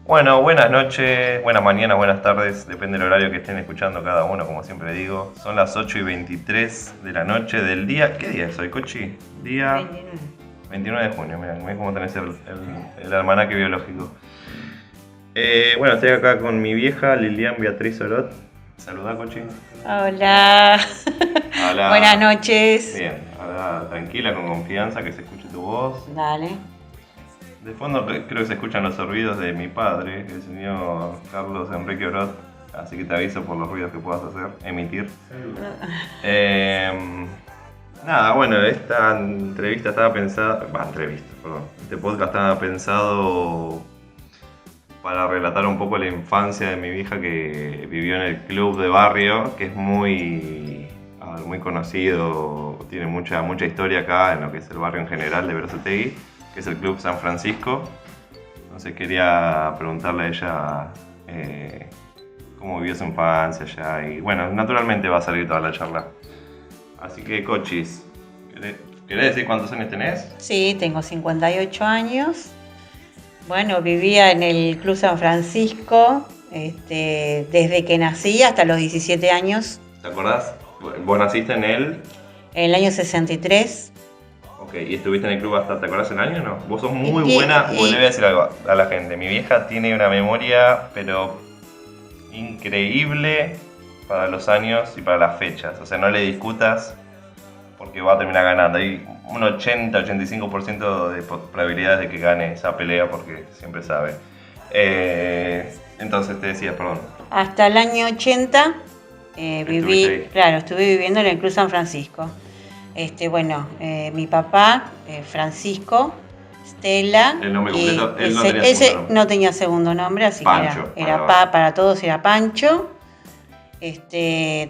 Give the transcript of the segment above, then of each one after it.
Bueno, buenas noches, buenas mañanas, buenas tardes, depende del horario que estén escuchando cada uno, como siempre digo. Son las 8:23 de la noche del día. ¿Qué día es hoy, Cochi? Día 29 de junio, mirá cómo tenés el almanaque biológico. Bueno, estoy acá con mi vieja Lilian Beatriz Orot. Saludá, Cochi. Hola. Hola. Buenas noches. Bien, habla tranquila, con confianza, que se escuche tu voz. Dale. De fondo creo que se escuchan los ruidos de mi padre, el señor Carlos Enrique Orot, así que te aviso por los ruidos que puedas emitir. Nada, bueno, esta entrevista estaba pensada, este podcast estaba pensado para relatar un poco la infancia de mi vieja que vivió en el club de barrio, que es muy conocido, tiene mucha historia acá en lo que es el barrio en general de Berazategui, que es el Club San Francisco. Entonces quería preguntarle a ella cómo vivió su infancia allá y bueno, naturalmente va a salir toda la charla. Así que, Cochis, ¿querés decir cuántos años tenés? Sí, tengo 58 años. Bueno, vivía en el Club San Francisco desde que nací hasta los 17 años. ¿Te acordás? ¿Vos naciste en él? En el año 63. Ok, ¿y estuviste en el club hasta, te acordás el año o no? Vos sos muy buena, le voy a decir algo a la gente. Mi vieja tiene una memoria, pero increíble para los años y para las fechas. O sea, no le discutas porque va a terminar ganando. Hay un 80-85% de probabilidades de que gane esa pelea porque siempre sabe. Entonces te decía, perdón. Hasta el año 80 estuve viviendo en el Club San Francisco. Mi papá, Francisco, Stella. ¿El nombre completo? Él no tenía segundo nombre, así Pancho, que para todos era Pancho.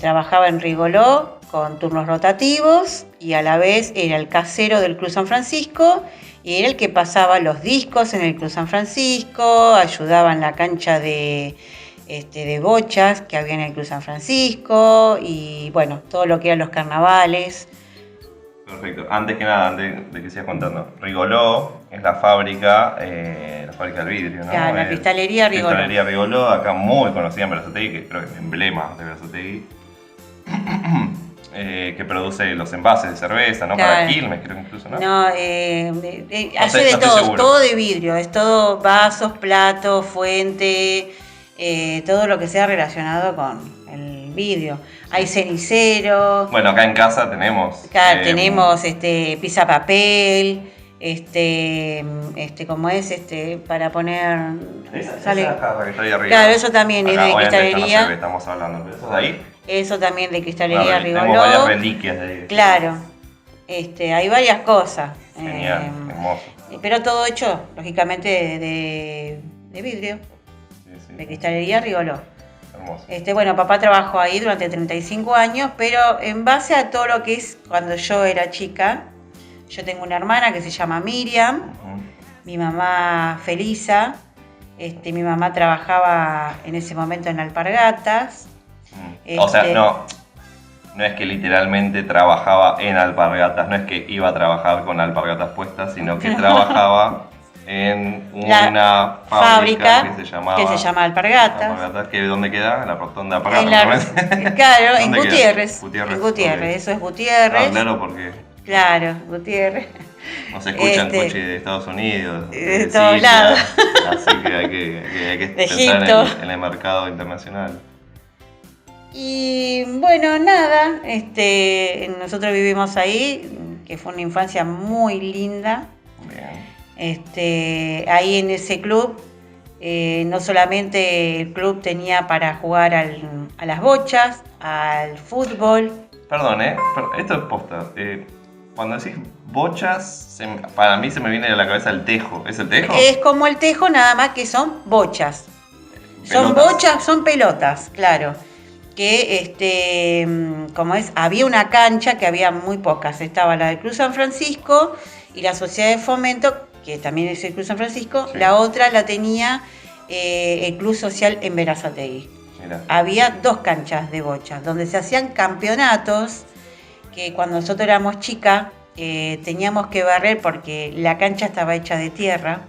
Trabajaba en Rigoló con turnos rotativos y a la vez era el casero del Club San Francisco y era el que pasaba los discos en el Club San Francisco, ayudaba en la cancha de bochas que había en el Club San Francisco y bueno, todo lo que eran los carnavales. Perfecto. Antes que nada, antes de que sigas contando, Rigoló es la fábrica del vidrio, ¿no? Claro, la cristalería Rigoló. Cristalería Rigoló, acá muy conocida en Berazategui, que creo que es emblema de Berazategui, que produce los envases de cerveza, ¿no? Claro. Para Quilmes, creo que incluso, ¿no? No, hace de todo de vidrio, es todo vasos, platos, fuente, todo lo que sea relacionado con el vidrio. Hay cenicero. Bueno, acá en casa tenemos. Claro, tenemos pizza papel, como es, para poner. Esa jarra que está ahí arriba. Claro, eso también acá, es de cristalería. No sé, estamos hablando, pero eso de ahí. Eso también de cristalería Rigoló. Tenemos varias reliquias de ahí. Claro, hay varias cosas. Genial, hermoso. Pero todo hecho, lógicamente, de vidrio, sí. De cristalería Rigoló. Hermoso. Papá trabajó ahí durante 35 años, pero en base a todo lo que es cuando yo era chica, yo tengo una hermana que se llama Miriam, mi mamá Felisa, mi mamá trabajaba en ese momento en Alpargatas. O sea, no es que literalmente trabajaba en Alpargatas, no es que iba a trabajar con alpargatas puestas, sino que trabajaba en una fábrica que se llama Alpargatas. ¿Dónde queda? En la rotonda de Alpargatas. Claro, en Gutiérrez. En Gutiérrez, okay. Eso es Gutiérrez. Claro, porque... Claro, Gutiérrez. No se escuchan coches de Estados Unidos, de todos lados. Así que hay que pensar en el mercado internacional. Y bueno, nada, nosotros vivimos ahí, que fue una infancia muy linda. Bien. Ahí en ese club, no solamente el club tenía para jugar a las bochas, al fútbol. Perdón, esto es posta. Cuando decís bochas, para mí se me viene a la cabeza el tejo. ¿Es el tejo? Es como el tejo, nada más que son bochas. Son pelotas, claro. Que había una cancha que había muy pocas. Estaba la del Club San Francisco y la Sociedad de Fomento, que también es el Club San Francisco. Sí. La otra la tenía el Club Social en Berazategui. Había 2 canchas de bochas donde se hacían campeonatos que cuando nosotros éramos chicas teníamos que barrer porque la cancha estaba hecha de tierra.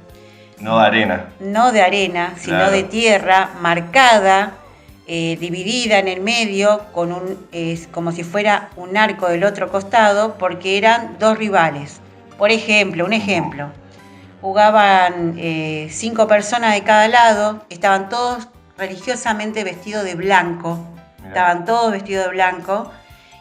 No de arena. No de arena, sino Claro. de tierra, marcada, dividida en el medio, con como si fuera un arco del otro costado, porque eran dos rivales. Por ejemplo, un ejemplo, jugaban 5 personas de cada lado, estaban todos religiosamente vestidos de blanco, Mirá. estaban todos vestidos de blanco,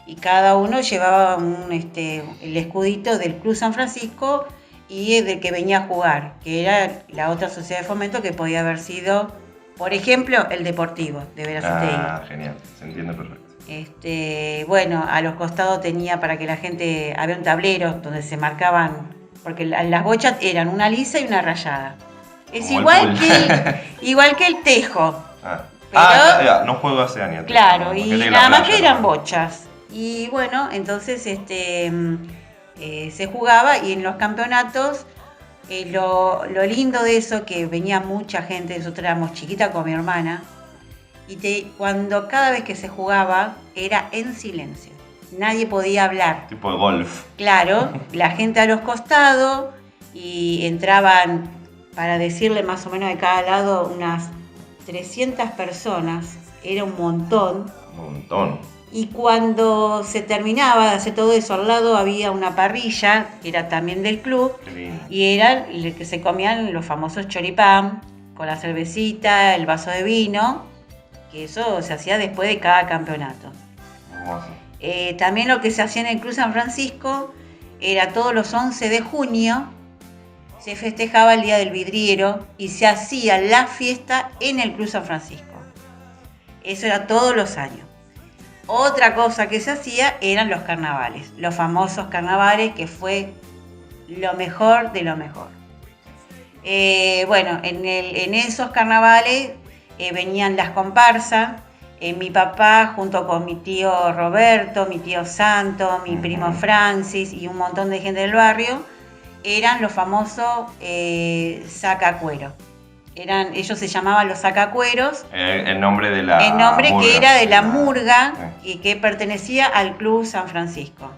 y cada uno llevaba el escudito del Club San Francisco y del que venía a jugar, que era la otra sociedad de fomento que podía haber sido, por ejemplo, el Deportivo de Verazategui. Ah, genial, se entiende perfecto. Bueno, a los costados tenía para que la gente, había un tablero donde se marcaban, porque las bochas eran una lisa y una rayada. Es Como igual el igual que el tejo. Pero, no juego hace años. Claro, Porque y es de la nada más playa, que eran ¿no? bochas. Y bueno, entonces se jugaba, y en los campeonatos, lo lindo de eso, que venía mucha gente, nosotros éramos chiquitas con mi hermana, y cuando cada vez que se jugaba era en silencio, nadie podía hablar. Tipo de golf. Claro, la gente a los costados, y entraban, para decirle más o menos de cada lado, unas 300 personas, era un montón. Un montón. Y cuando se terminaba de hacer todo eso, al lado había una parrilla, que era también del club, Qué lindo. y era el que se comían los famosos choripán, con la cervecita, el vaso de vino, que eso se hacía después de cada campeonato. Hermoso. También lo que se hacía en el Club San Francisco era todos los 11 de junio, se festejaba el Día del Vidriero y se hacía la fiesta en el Club San Francisco. Eso era todos los años. Otra cosa que se hacía eran los carnavales, los famosos carnavales, que fue lo mejor de lo mejor. Bueno, en esos carnavales venían las comparsas. Mi papá, junto con mi tío Roberto, mi tío Santo, mi primo Francis y un montón de gente del barrio, eran los famosos sacacueros. Ellos se llamaban los sacacueros. El nombre de la El nombre murga. que era de la murga y que pertenecía al Club San Francisco.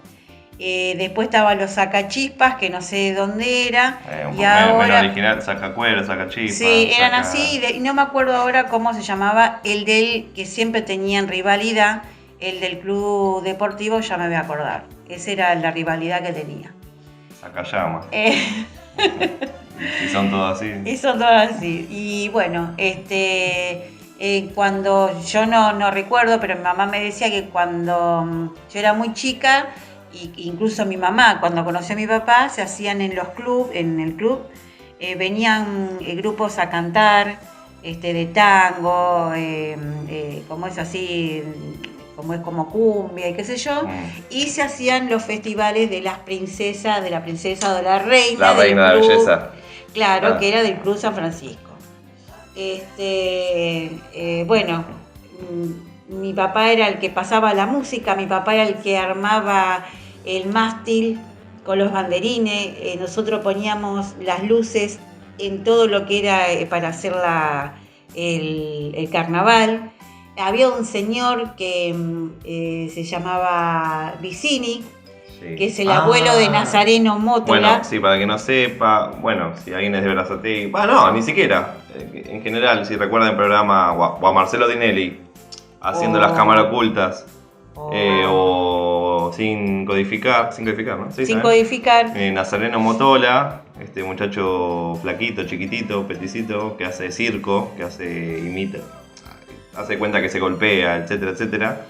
Después estaban los sacachispas, que no sé de dónde era. Y ahora, original, saca cuero, saca chispas. Sí, eran así, y no me acuerdo ahora cómo se llamaba el del que siempre tenían rivalidad, el del Club Deportivo, ya me voy a acordar. Esa era la rivalidad que tenía. Saca llamas. Y son todos así. Y son todas así. Y bueno, cuando yo no recuerdo, pero mi mamá me decía que cuando yo era muy chica, incluso mi mamá, cuando conoció a mi papá, se hacían en el club, venían grupos a cantar de tango, como es así, como es como cumbia y qué sé yo, y se hacían los festivales de las princesas, de la princesa o de la reina. La reina de la belleza. Claro, que era del Club San Francisco. Bueno, mi papá era el que pasaba la música, mi papá era el que armaba el mástil con los banderines, nosotros poníamos las luces en todo lo que era para hacer el carnaval. Había un señor que se llamaba Vicini, sí, que es el abuelo de Nazareno Mótola. Bueno, sí, para que no sepa, bueno, si alguien es de Verazategui, no, ni siquiera. En general, si recuerdan el programa, o a Marcelo Dinelli haciendo las cámaras ocultas, o sin codificar, ¿no? Sí, sin codificar. Nazareno Mótola, este muchacho flaquito, chiquitito, peticito, que hace circo, imita, hace cuenta que se golpea, etcétera, etcétera.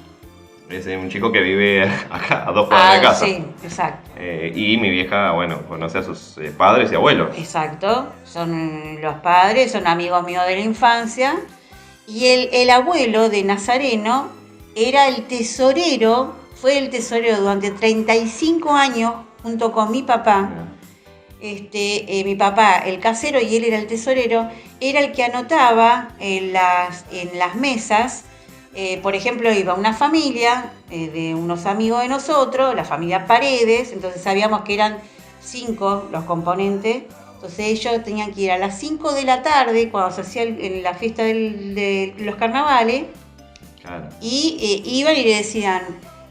Es un chico que vive acá, a 2 cuadras de casa. Sí, exacto. Y mi vieja, bueno, conoce a sus padres y abuelos. Exacto, son los padres, son amigos míos de la infancia. Y el abuelo de Nazareno era el tesorero, fue el tesorero durante 35 años junto con mi papá. Mi papá, el casero, y él era el tesorero, era el que anotaba en las mesas. Por ejemplo, iba una familia de unos amigos de nosotros, la familia Paredes, entonces sabíamos que eran 5 los componentes, entonces ellos tenían que ir a las 5 de la tarde, cuando se hacía la fiesta de los carnavales, claro, y iban y le decían,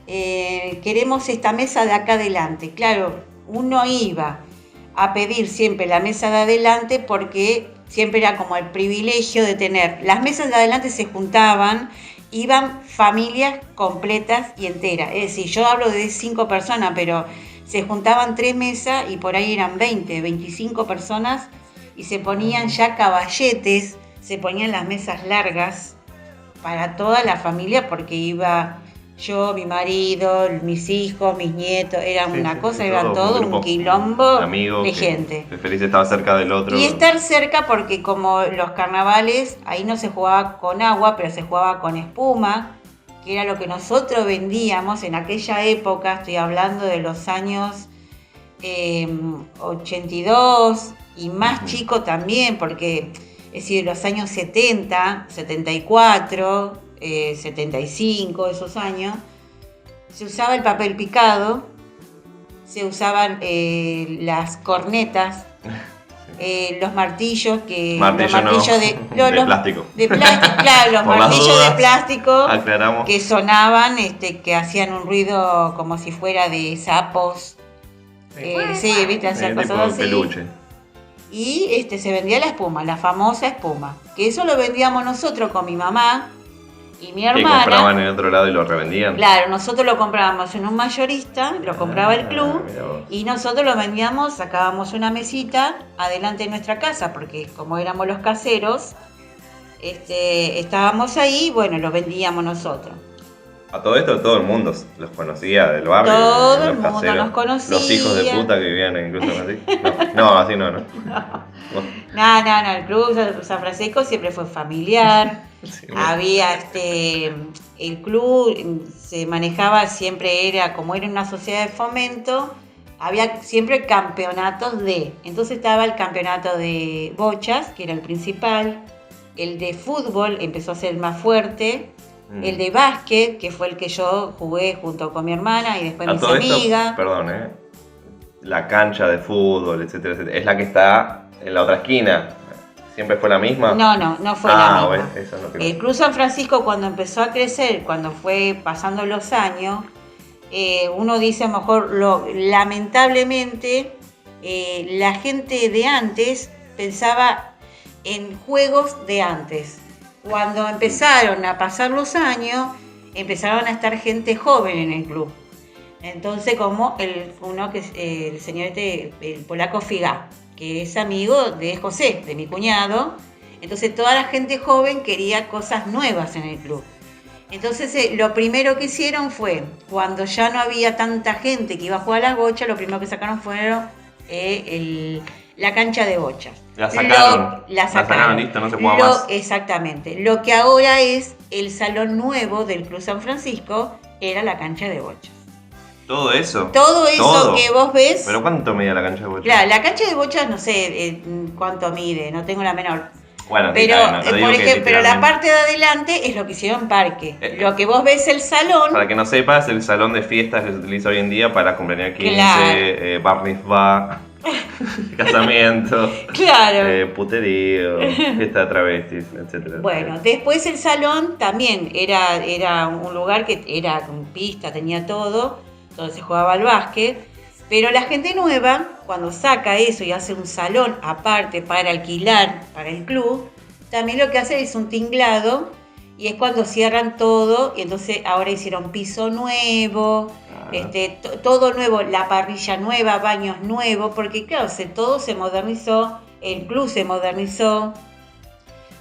queremos esta mesa de acá adelante. Claro, uno iba a pedir siempre la mesa de adelante porque siempre era como el privilegio de tener. Las mesas de adelante se juntaban, iban familias completas y enteras. Es decir, yo hablo de 5 personas, pero se juntaban 3 mesas y por ahí eran 20, 25 personas y se ponían ya caballetes, se ponían las mesas largas para toda la familia porque iba yo, mi marido, mis hijos, mis nietos, era una cosa, iban todo un quilombo amigos, de gente. Feliz estaba cerca del otro. Y estar cerca porque como los carnavales, ahí no se jugaba con agua, pero se jugaba con espuma, que era lo que nosotros vendíamos en aquella época, estoy hablando de los años 82 y más chico también, porque es decir, los años 70, 74... 75, esos años, se usaba el papel picado, se usaban las cornetas, los martillos de plástico. De plástico, claro, los martillos de plástico aclaramos. Que sonaban, que hacían un ruido como si fuera de sapos. Sí, viste, hacían cosas así. Peluche. Y se vendía la espuma, la famosa espuma, que eso lo vendíamos nosotros con mi mamá y mi hermana. Que compraban en otro lado y lo revendían. Claro, nosotros lo comprábamos en un mayorista, lo compraba el club y nosotros lo vendíamos, sacábamos una mesita adelante de nuestra casa, porque como éramos los caseros, estábamos ahí, bueno, lo vendíamos nosotros. A todo esto todo el mundo los conocía del barrio. Todo el mundo caseros, nos conocía. Los hijos de puta que vivían incluso así. No, así no. No, el club San Francisco siempre fue familiar. Sí, bueno. Había el club se manejaba siempre, como era una sociedad de fomento, había siempre campeonatos entonces estaba el campeonato de bochas, que era el principal, el de fútbol empezó a ser más fuerte, el de básquet, que fue el que yo jugué junto con mi hermana y después mis amigas. Perdón, la cancha de fútbol, etcétera, es la que está en la otra esquina. ¿Siempre fue la misma? No fue la misma. Bueno, eso no creo. El Club San Francisco cuando empezó a crecer, cuando fue pasando los años, uno dice a lo mejor, lamentablemente, la gente de antes pensaba en juegos de antes. Cuando empezaron a pasar los años, empezaron a estar gente joven en el club. Entonces, como el señor el polaco Figá, que es amigo de José, de mi cuñado. Entonces toda la gente joven quería cosas nuevas en el club. Entonces lo primero que hicieron fue, cuando ya no había tanta gente que iba a jugar a las bochas, lo primero que sacaron fueron la cancha de bochas. La sacaron, listo, no se juega más. Exactamente. Lo que ahora es el salón nuevo del Club San Francisco era la cancha de bochas. ¿Todo eso? Todo eso que vos ves. ¿Pero cuánto mide la cancha de bochas? Claro, la cancha de bochas no sé cuánto mide, no tengo la menor. Bueno, pero, por ejemplo, pero la parte de adelante es lo que hicieron parque. Lo que vos ves el salón. Para que no sepas, el salón de fiestas que se utiliza hoy en día para cumpleaños 15, bar mitzvah, casamiento, puterío, fiesta de travestis, etcétera. Bueno, después el salón también era un lugar que era con pista, tenía todo. Donde se jugaba al básquet, pero la gente nueva, cuando saca eso y hace un salón aparte para alquilar para el club, también lo que hace es un tinglado y es cuando cierran todo y entonces ahora hicieron piso nuevo, todo nuevo, la parrilla nueva, baños nuevos, porque claro, todo se modernizó, el club se modernizó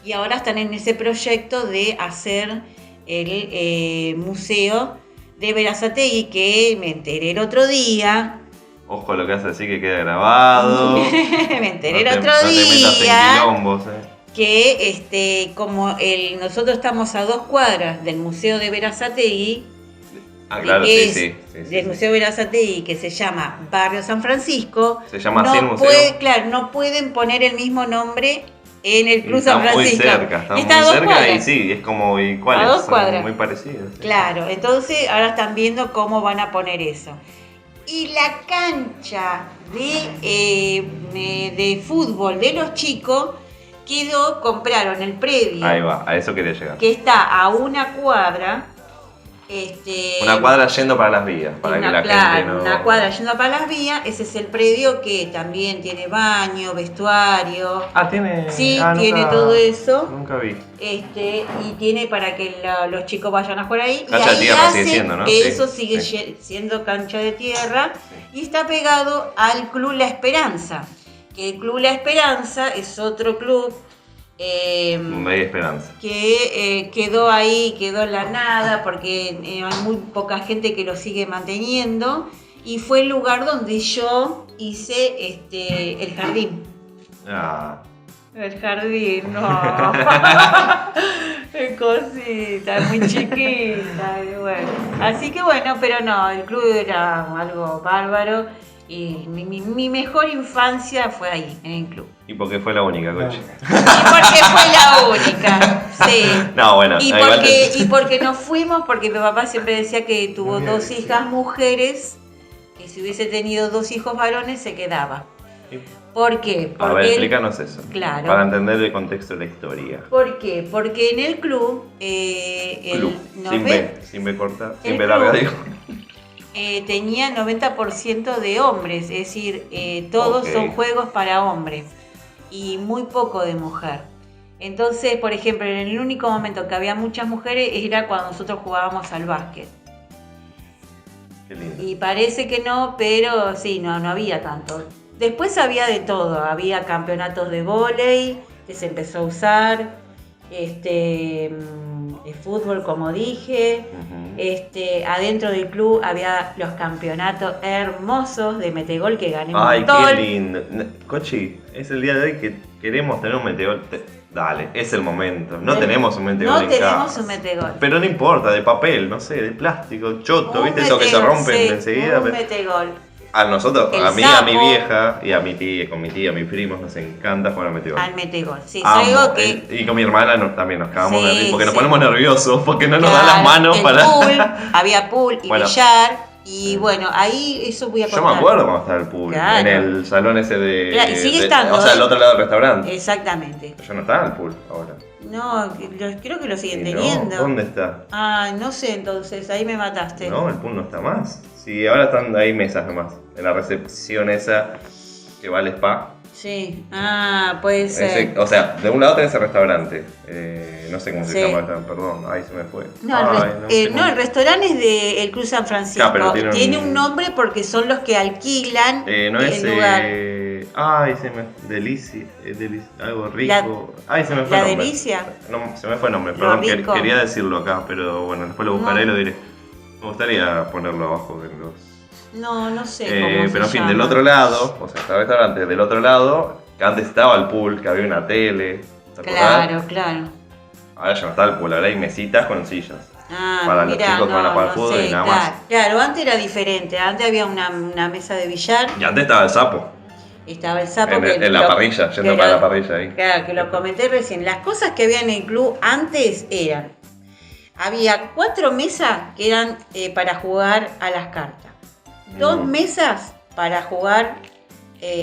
y ahora están en ese proyecto de hacer el museo de Berazategui, que me enteré el otro día. Ojo lo que hace así que queda grabado. Me enteré el otro día. Quilombos, Que como nosotros estamos a 2 cuadras del Museo de Berazategui. Claro, sí. Del Museo de Berazategui, que se llama Barrio San Francisco. Se llama así el museo. No pueden poner el mismo nombre en el Club San Francisco. Está muy cerca y sí, es como ¿cuáles? A 2 cuadras. Muy parecidos. Sí. Claro, entonces ahora están viendo cómo van a poner eso. Y la cancha de fútbol de los chicos compraron el predio. Ahí va, a eso quería llegar. Que está a 1 cuadra Una cuadra yendo para las vías, para que la gente no... Una cuadra yendo para las vías, ese es el predio que también tiene baño, vestuario. Tiene... Sí, tiene todo eso. Nunca vi. Y tiene para que los chicos vayan a jugar ahí. Cancha y de tierra sigue siendo, ¿no? Eso sigue siendo cancha de tierra. Sí. Y está pegado al Club La Esperanza. Que el Club La Esperanza es otro club... donde hay esperanza. Que quedó ahí, quedó en la nada, porque hay muy poca gente que lo sigue manteniendo. Y fue el lugar donde yo hice el jardín. El jardín, no. Cosita, muy chiquita. Bueno. Así que bueno, pero no, el club era algo bárbaro. Y mi mejor infancia fue ahí, en el club. ¿Y por qué fue la única, Cochi? Y porque fue la única, sí. No, bueno. Y porque nos fuimos, porque mi papá siempre decía que tuvo dos hijas mujeres, y si hubiese tenido 2 hijos varones se quedaba. ¿Por qué? Porque a ver, explícanos eso. Claro. Para entender el contexto de la historia. ¿Por qué? Porque en el club... sin B corta, sin B larga, digo. Tenía 90% de hombres, es decir, todos son juegos para hombres y muy poco de mujer. Entonces, por ejemplo, en el único momento que había muchas mujeres era cuando nosotros jugábamos al básquet. Qué lindo. Y parece que no, pero sí, no había tanto. Después había de todo, había campeonatos de vóley que se empezó a usar, el fútbol, como dije. Adentro del club había los campeonatos hermosos de metegol que gané un montón. Ay, qué lindo. Cochi, es el día de hoy que queremos tener un metegol. Dale, es el momento. No tenemos un metegol en casa. No tenemos un metegol. Pero no importa, de papel, no sé, de plástico, choto, ¿viste? Eso que se rompen enseguida. Un metegol. A nosotros, a mí, a mi vieja y a mi tía, con mi tía, a mis primos, nos encanta jugar al metegol. Al metegol, sí. Algo que... Y con mi hermana también nos cagamos de risa, porque nos ponemos nerviosos, porque no nos dan las manos para... Pool, había pool y billar, y bueno, ahí eso voy a contar. Yo me acuerdo cuando estaba el pool, en el salón ese de... Claro, y sigue estando. O sea, al otro lado del restaurante. Exactamente. Yo no estaba en el pool ahora. No, creo que lo siguen teniendo. No, ¿dónde está? No sé, entonces, ahí me mataste. No, el pool no está más. Sí, ahora están ahí mesas nomás. En la recepción esa que va al spa. Sí, puede ser. O sea, de un lado tenés el restaurante. No sé cómo se llama, perdón, ahí se me fue. El restaurante es del Club San Francisco. Pero tiene un nombre porque son los que alquilan no es, el lugar. Delicia, algo rico. Se me fue el nombre. Delicia. No, se me fue el nombre, perdón, quería decirlo acá, pero bueno, después lo buscaré y lo diré. Me gustaría ponerlo abajo de los... No sé cómo pero en fin, llama. del otro lado, o sea, está el restaurante, del otro lado, que antes estaba el pool, que había una tele. Claro. Ahora ya no está el pool, ahora hay mesitas con sillas. Para los chicos que van a jugar fútbol y nada más. Claro, antes era diferente, antes había una mesa de billar. Y antes estaba el sapo. Estaba el sapo en la parrilla, yendo para la parrilla ahí. Claro, que lo comenté recién. Las cosas que había en el club antes eran... Había 4 mesas que eran para jugar a las cartas. 2 mesas para jugar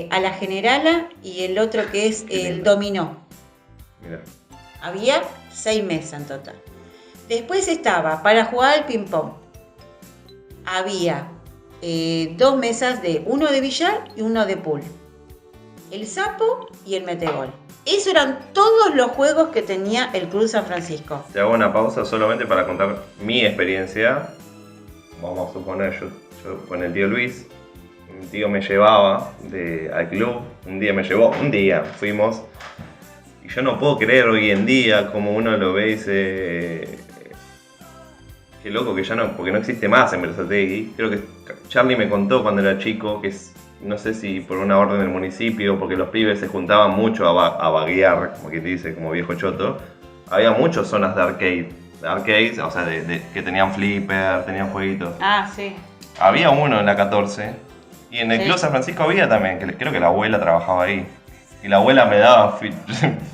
a la generala y el otro que es el dominó. Mirá. Había 6 mesas en total. Después estaba para jugar al ping-pong. Había 2 mesas uno de billar y uno de pool. El sapo y el metegol. Esos eran todos los juegos que tenía el Club San Francisco. Te hago una pausa solamente para contar mi experiencia. Vamos a suponer, yo con el tío Luis, mi tío me llevaba al club. Un día fuimos. Y yo no puedo creer hoy en día como uno lo ve y dice... Qué loco que ya no, porque no existe más en Berazategui. Creo que Charlie me contó cuando era chico que no sé si por una orden del municipio, porque los pibes se juntaban mucho a vaguear, como que te dice, como viejo choto. Había muchas zonas de arcades, o sea, que tenían flipper, tenían jueguitos. Sí. Había uno en la 14, y en el Club San Francisco había también, que creo que la abuela trabajaba ahí. Y la abuela me daba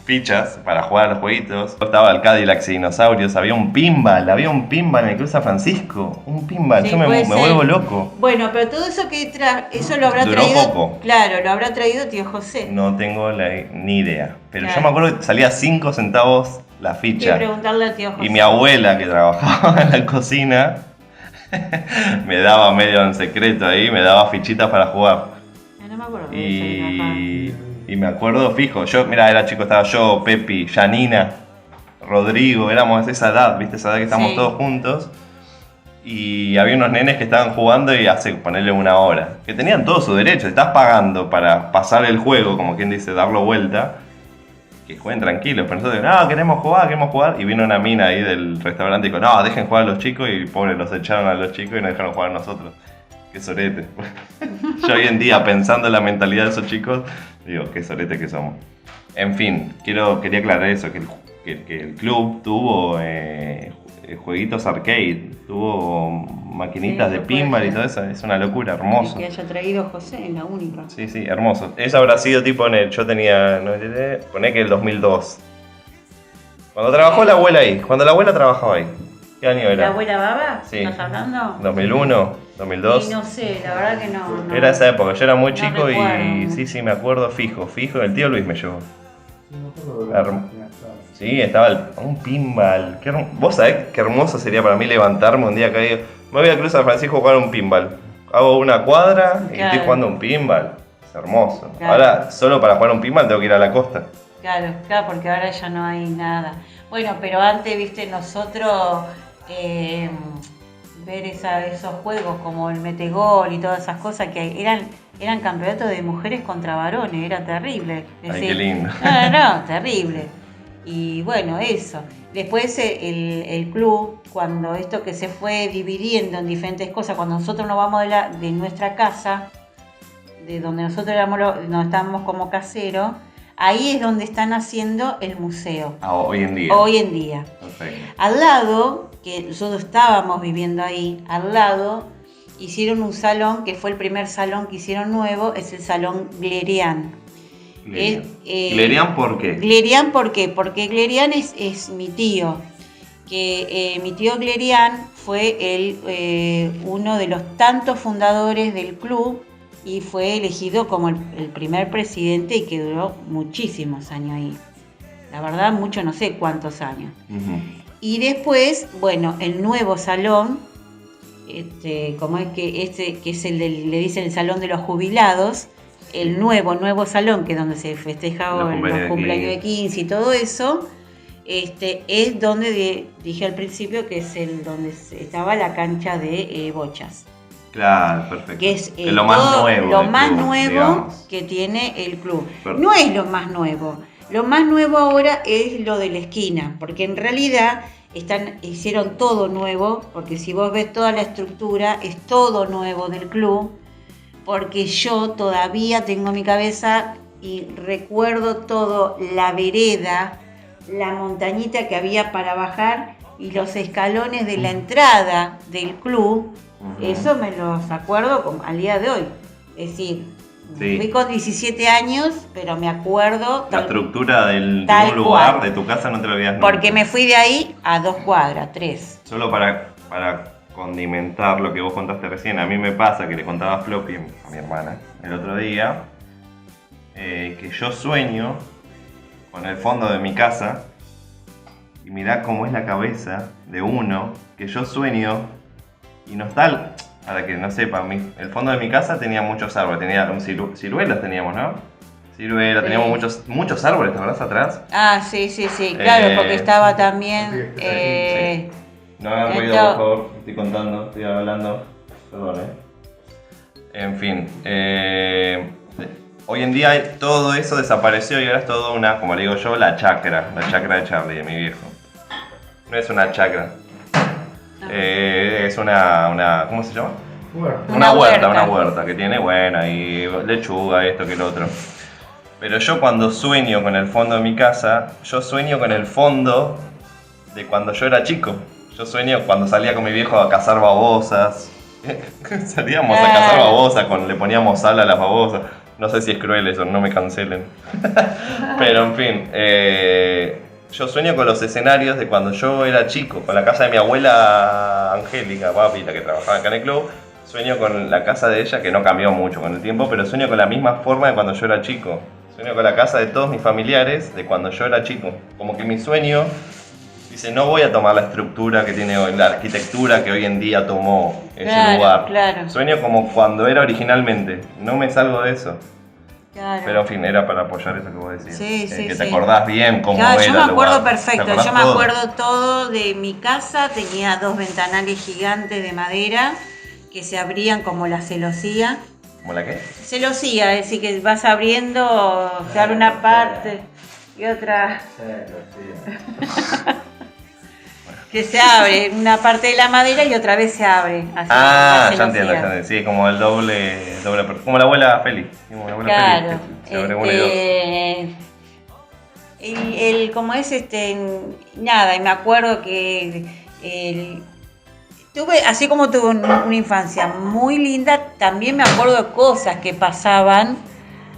fichas para jugar a los jueguitos. Estaba el Cadillac y dinosaurios, había un pinball en el Club San Francisco. Un pinball, yo me vuelvo loco. Bueno, pero todo eso eso lo habrá Duró traído... poco. Claro, lo habrá traído tío José. No tengo ni idea. Pero yo me acuerdo que salía 5 centavos la Hay que ficha. preguntarle a tío José. Y mi abuela, que trabajaba en la cocina, me daba medio en secreto ahí, me daba fichitas para jugar. No me acuerdo de eso, de trabajar. Y me acuerdo fijo, yo, mira, era chico, estaba yo, Pepi, Janina, Rodrigo, éramos de esa edad, ¿viste? Esa edad que estamos Sí. todos juntos. Y había unos nenes que estaban jugando y hace ponerle una hora. Que tenían todo su derecho, estás pagando para pasar el juego, como quien dice, darlo vuelta. Que jueguen tranquilos, pero nosotros, no, queremos jugar. Y vino una mina ahí del restaurante y dijo, no, dejen jugar a los chicos. Y pobre, los echaron a los chicos y nos dejaron jugar a nosotros. Qué sorete. Yo hoy en día, pensando en la mentalidad de esos chicos, digo, qué sorete que somos. En fin, quería aclarar eso, que el club tuvo jueguitos arcade, tuvo maquinitas Sí, de no puede pinball y ser. todo eso, es una locura, Y hermoso. que haya traído José, es la única. Sí, hermoso. Eso habrá sido tipo yo tenía, poné que el 2002. Cuando trabajó la abuela ahí, cuando la abuela trabajaba ahí. ¿Qué año ¿La era? abuela Baba? Sí. ¿Estás hablando? 2001, 2002. Sí, no sé, la verdad que no. Era esa época, yo era muy no chico y recuerdo. sí, me acuerdo fijo, el tío Luis me llevó. Sí, me acuerdo de Herm- Sí, estaba un pinball. Vos sabés qué hermoso sería para mí levantarme un día acá y digo, me voy a Cruz San Francisco a jugar un pinball. Hago una cuadra y Claro. estoy jugando un pinball. Es hermoso. Claro. Ahora, solo para jugar un pinball tengo que ir a la costa. Claro, porque ahora ya no hay nada. Bueno, pero antes, viste, nosotros ver esos juegos como el metegol y todas esas cosas que eran campeonatos de mujeres contra varones, era terrible. Ay, qué lindo. No, terrible. Y bueno, eso. Después el club, cuando esto que se fue dividiendo en diferentes cosas, cuando nosotros nos vamos de nuestra casa, de donde nosotros nos estábamos como caseros, ahí es donde están haciendo el museo. Hoy en día. Hoy en día. Perfecto. Al lado, que nosotros estábamos viviendo ahí, al lado hicieron un salón, que fue el primer salón que hicieron nuevo, es el Salón Glerian. ¿Glerian por qué? Glerian, ¿por qué? Porque Glerian es mi tío. Mi tío Glerian fue uno de los tantos fundadores del club y fue elegido como el primer presidente y que duró muchísimos años ahí. La verdad, mucho, no sé cuántos años. Ujú. Y después, bueno, el nuevo salón, como es que es le dicen el salón de los jubilados, el nuevo salón, que es donde se festeja Los los cumpleaños de 15 y todo eso, es donde dije al principio que es donde estaba la cancha de bochas. Claro, perfecto. Que es lo más todo nuevo. lo del más club, nuevo digamos. que tiene el club. Perfecto. No es lo más nuevo. Lo más nuevo ahora es lo de la esquina, porque en realidad hicieron todo nuevo, porque si vos ves toda la estructura, es todo nuevo del club, porque yo todavía tengo en mi cabeza y recuerdo todo, la vereda, la montañita que había para bajar y los escalones de la entrada del club. Ujú. Eso me los acuerdo al día de hoy. Es decir, Sí. fui con 17 años, pero me acuerdo. La estructura de un tal lugar, cual. de tu casa, no te lo olvidas nunca. Porque me fui de ahí a 2 cuadras, 3. Solo para condimentar lo que vos contaste recién, a mí me pasa que le contaba a Floppy, a mi hermana, el otro día, que yo sueño con el fondo de mi casa y mirá cómo es la cabeza de uno, que yo sueño y no está, para que no sepa, el fondo de mi casa tenía muchos árboles, tenía ciruelas teníamos, ¿no? Ciruelas, Sí. teníamos muchos árboles, ¿te acordás atrás? Ah, sí, claro, porque estaba también. Sí, No hagan ruido, por favor, estoy contando, estoy hablando. Perdón, En fin, hoy en día todo eso desapareció y ahora es todo como le digo yo, la chacra de Charlie, de mi viejo. No es una chacra, es una, ¿cómo se llama? Bueno, Una huerta. Una huerta que tiene, bueno, y lechuga, esto que lo otro. Pero yo cuando sueño con el fondo de mi casa, yo sueño con el fondo de cuando yo era chico. Yo sueño cuando salía con mi viejo a cazar babosas. Salíamos a cazar babosas, le poníamos sal a las babosas. No sé si es cruel eso, no me cancelen. Pero en fin, yo sueño con los escenarios de cuando yo era chico, con la casa de mi abuela Angélica, papi, la que trabajaba acá en el club. Sueño con la casa de ella, que no cambió mucho con el tiempo, pero sueño con la misma forma de cuando yo era chico. Sueño con la casa de todos mis familiares de cuando yo era chico. Como que mi sueño dice, no voy a tomar la estructura que tiene hoy, la arquitectura que hoy en día tomó ese lugar. Claro. Sueño como cuando era originalmente. No me salgo de eso. Claro. Pero en fin, era para apoyar eso que vos decías. Sí, que te acordás bien cómo era. Yo me acuerdo lugar. perfecto, yo me acuerdo todo de mi casa, tenía 2 ventanales gigantes de madera que se abrían como la celosía. ¿Cómo la qué? Celosía, es decir, que vas abriendo, se abre una parte y otra que se abre, una parte de la madera y otra vez se abre. Así, ya entiendo. Sí, como el doble, como la abuela Feli. Como la abuela claro. Feli, que se abre una y dos. Como es nada, y me acuerdo que tuve, así como tuve una infancia muy linda, también me acuerdo de cosas que pasaban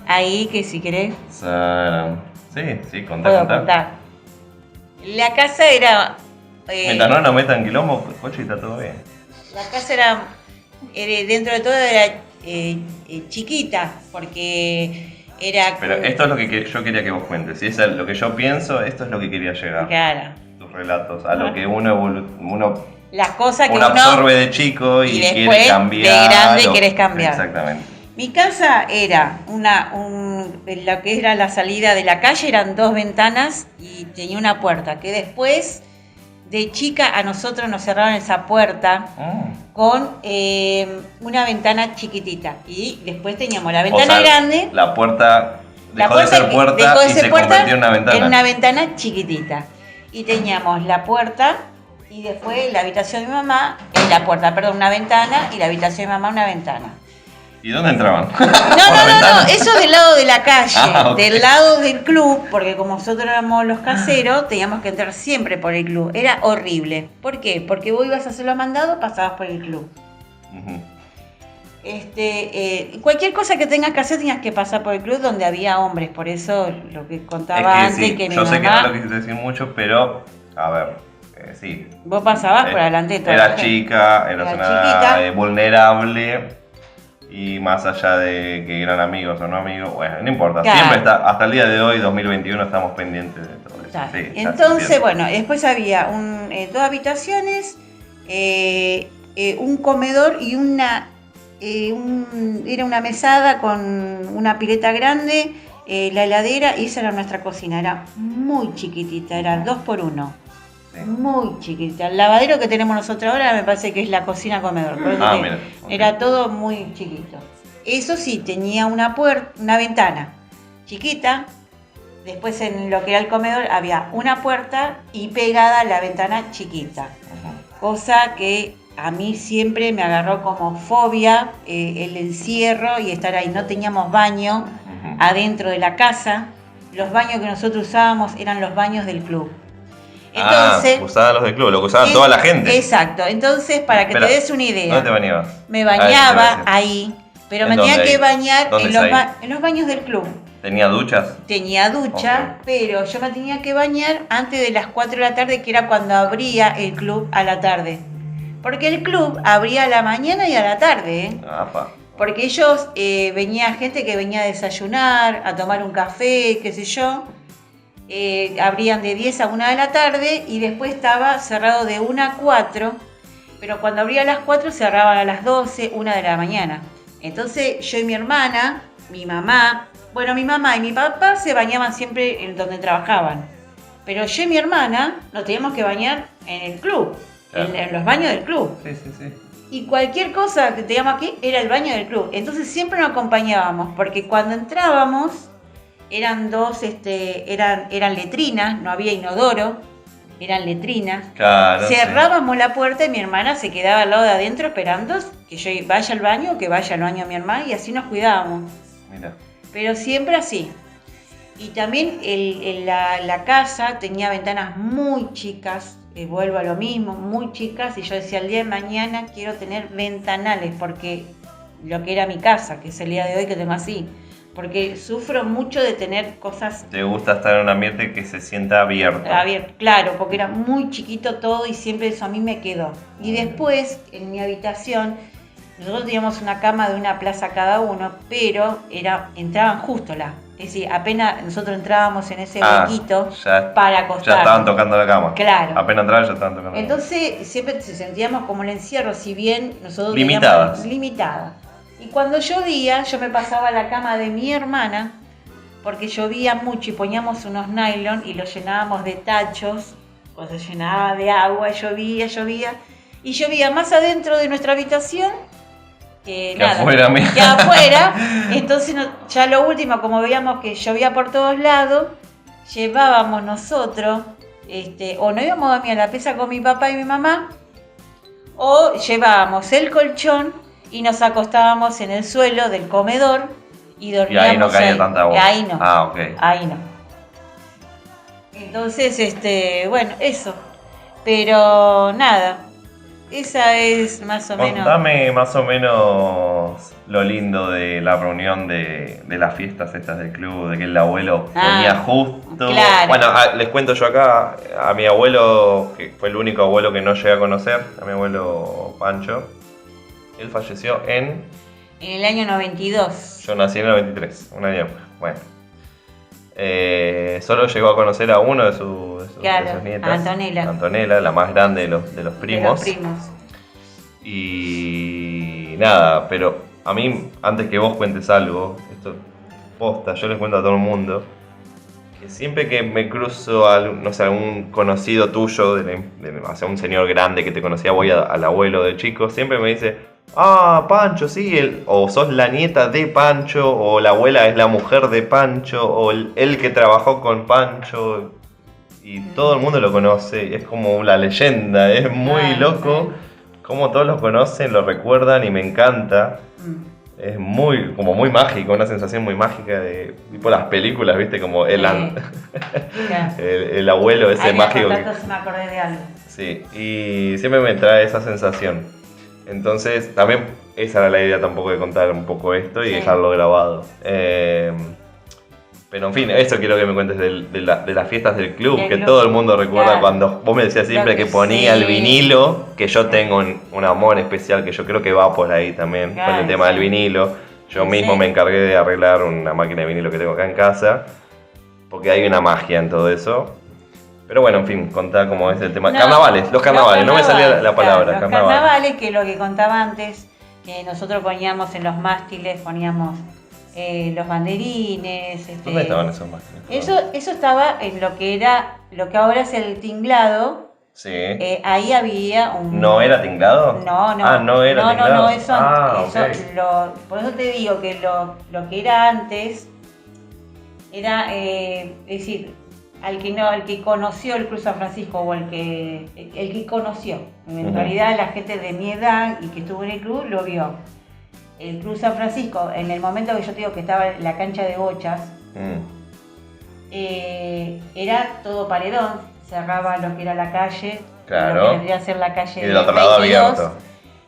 ahí que si querés Sí, puedo contar. La casa era... mientras no nos metan quilombo, coche, está todo bien. La casa era dentro de todo era chiquita, porque era... Pero esto es lo que yo quería que vos cuentes. Si es lo que yo pienso, esto es lo que quería llegar. Claro. Tus relatos, a lo que uno las cosas que uno absorbe de chico y quiere cambiar. De grande querés cambiar. Exactamente. Mi casa era lo que era la salida de la calle, eran 2 ventanas y tenía una puerta, que después de chica a nosotros nos cerraron esa puerta con una ventana chiquitita. Y después teníamos la ventana grande. La puerta dejó de ser puerta y se convirtió en una ventana. En una ventana chiquitita. Y teníamos la puerta y después la habitación de mi mamá, una ventana y la habitación de mi mamá una ventana. ¿Y dónde entraban? No, eso del lado de la calle, Okay. Del lado del club, porque como nosotros éramos los caseros, teníamos que entrar siempre por el club. Era horrible. ¿Por qué? Porque vos ibas a hacer los mandados, pasabas por el club. Uh-huh. Cualquier cosa que tengas que hacer tenías que pasar por el club donde había hombres, por eso lo que contaba antes sí, que mi yo mamá... sé que no lo quisiste decir mucho, pero a ver, sí. Vos pasabas por adelante de todo. Eras chica, eras una chiquita. vulnerable y más allá de que eran amigos o no amigos, bueno, no importa, Claro. siempre hasta el día de hoy, 2021, estamos pendientes de todo eso. Claro. Sí, Entonces, bueno, después había 2 habitaciones, un comedor y era una mesada con una pileta grande, la heladera, y esa era nuestra cocina. Era muy chiquitita, era 2x1. Sí. Muy chiquitita. El lavadero que tenemos nosotros ahora me parece que es la cocina-comedor. Mira, okay. Era todo muy chiquito. Eso sí, tenía una ventana chiquita. Después en lo que era el comedor había una puerta y pegada a la ventana chiquita. Cosa que a mí siempre me agarró como fobia el encierro y estar ahí. No teníamos baño adentro de la casa. Los baños que nosotros usábamos eran los baños del club. Entonces, usaban los del club, lo que usaba toda la gente. Exacto. Entonces, para que te des una idea. ¿Dónde te bañabas? Me bañaba ahí, pero me tenía que bañar en los baños del club. ¿Tenía duchas? Tenía ducha, pero yo me tenía que bañar antes de las 4 de la tarde, que era cuando abría el club a la tarde. Porque el club abría a la mañana y a la tarde. Porque ellos, venía gente que venía a desayunar, a tomar un café, qué sé yo. Abrían de 10 a 1 de la tarde y después estaba cerrado de 1 a 4. Pero cuando abría a las 4 cerraban a las 12, 1 de la mañana. Entonces yo y mi hermana, mi mamá y mi papá se bañaban siempre en donde trabajaban. Pero yo y mi hermana nos teníamos que bañar en el club, claro. en los baños del club. Sí. Y cualquier cosa que teníamos aquí era el baño del club. Entonces siempre nos acompañábamos, porque cuando entrábamos eran eran letrinas, no había inodoro, eran letrinas. Claro, cerrábamos la puerta y mi hermana se quedaba al lado de adentro esperando que yo vaya al baño o que vaya al baño mi hermana, y así nos cuidábamos. Mira. Pero siempre así. Y también la casa tenía ventanas muy chicas, vuelvo a lo mismo, muy chicas, y yo decía, el día de mañana quiero tener ventanales, porque lo que era mi casa, que es el día de hoy que tengo así, porque sufro mucho de tener cosas... ¿Te gusta estar en un ambiente que se sienta abierto? Claro, porque era muy chiquito todo y siempre eso a mí me quedó. Y después, en mi habitación, nosotros teníamos una cama de una plaza cada uno, pero entraban justo Es decir, apenas nosotros entrábamos en ese huequito para acostarnos. Ya estaban tocando la cama. Claro. Apenas entraban ya estaban tocando. Entonces siempre se sentíamos como el encierro, si bien nosotros limitadas. Y cuando llovía, yo me pasaba a la cama de mi hermana, porque llovía mucho y poníamos unos nylon y los llenábamos de tachos, o se llenaba de agua, llovía. Y llovía más adentro de nuestra habitación que afuera. Entonces ya lo último, como veíamos que llovía por todos lados, llevábamos nosotros, o nos íbamos a dormir a la pieza con mi papá y mi mamá, o llevábamos el colchón y nos acostábamos en el suelo del comedor y dormíamos. Y ahí no caía tanta agua. Ahí no. Ah, ok. Ahí no. Entonces, bueno, eso. Pero nada. Esa es más o menos. Contame más o menos lo lindo de la reunión de las fiestas estas del club, de que el abuelo ponía justo. Claro. Bueno, les cuento yo acá, a mi abuelo, que fue el único abuelo que no llegué a conocer, a mi abuelo Pancho, él falleció en el año 92. Yo nací en el 93, un año después. Bueno. Solo llegó a conocer a uno de sus nietas, Antonella, la más grande de los primos. Y nada, pero a mí, antes que vos cuentes algo, esto posta, yo les cuento a todo el mundo, que siempre que me cruzo algún conocido tuyo, o sea, un señor grande que te conocía, voy al abuelo de chico, siempre me dice: ah, Pancho, sí, o sos la nieta de Pancho, o la abuela es la mujer de Pancho, o el que trabajó con Pancho, y todo el mundo lo conoce, es como la leyenda, es muy loco, como todos lo conocen, lo recuerdan y me encanta. Es muy mágico, una sensación muy mágica de tipo las películas, ¿viste? Como el abuelo ese mágico. Se me acordé de algo. Sí, y siempre me trae esa sensación. Entonces, también esa era la idea tampoco de contar un poco esto y dejarlo grabado. Pero en fin, eso quiero que me cuentes de las fiestas del club, que todo el mundo recuerda cuando vos me decías siempre que ponía el vinilo, que yo tengo un amor especial que yo creo que va por ahí también, con el tema del vinilo. Yo mismo me encargué de arreglar una máquina de vinilo que tengo acá en casa, porque hay una magia en todo eso. Pero bueno, en fin, contá cómo es el tema. Los carnavales, no me salía la palabra. Los carnavales, que lo que contaba antes, que nosotros poníamos en los mástiles, poníamos los banderines. ¿Dónde estaban esos mástiles? Eso estaba en lo que ahora es el tinglado. Sí. Ahí había un... ¿No era tinglado? No. Ah, no era tinglado. No, eso por eso te digo que lo que era antes era, es decir, al que conoció el Club San Francisco, o el que conoció. En realidad la gente de mi edad y que estuvo en el club lo vio. El Club San Francisco, en el momento que yo te digo que estaba en la cancha de bochas, era todo paredón, cerraba lo que era la calle, lo que vendría a ser la calle y del otro lado abierto.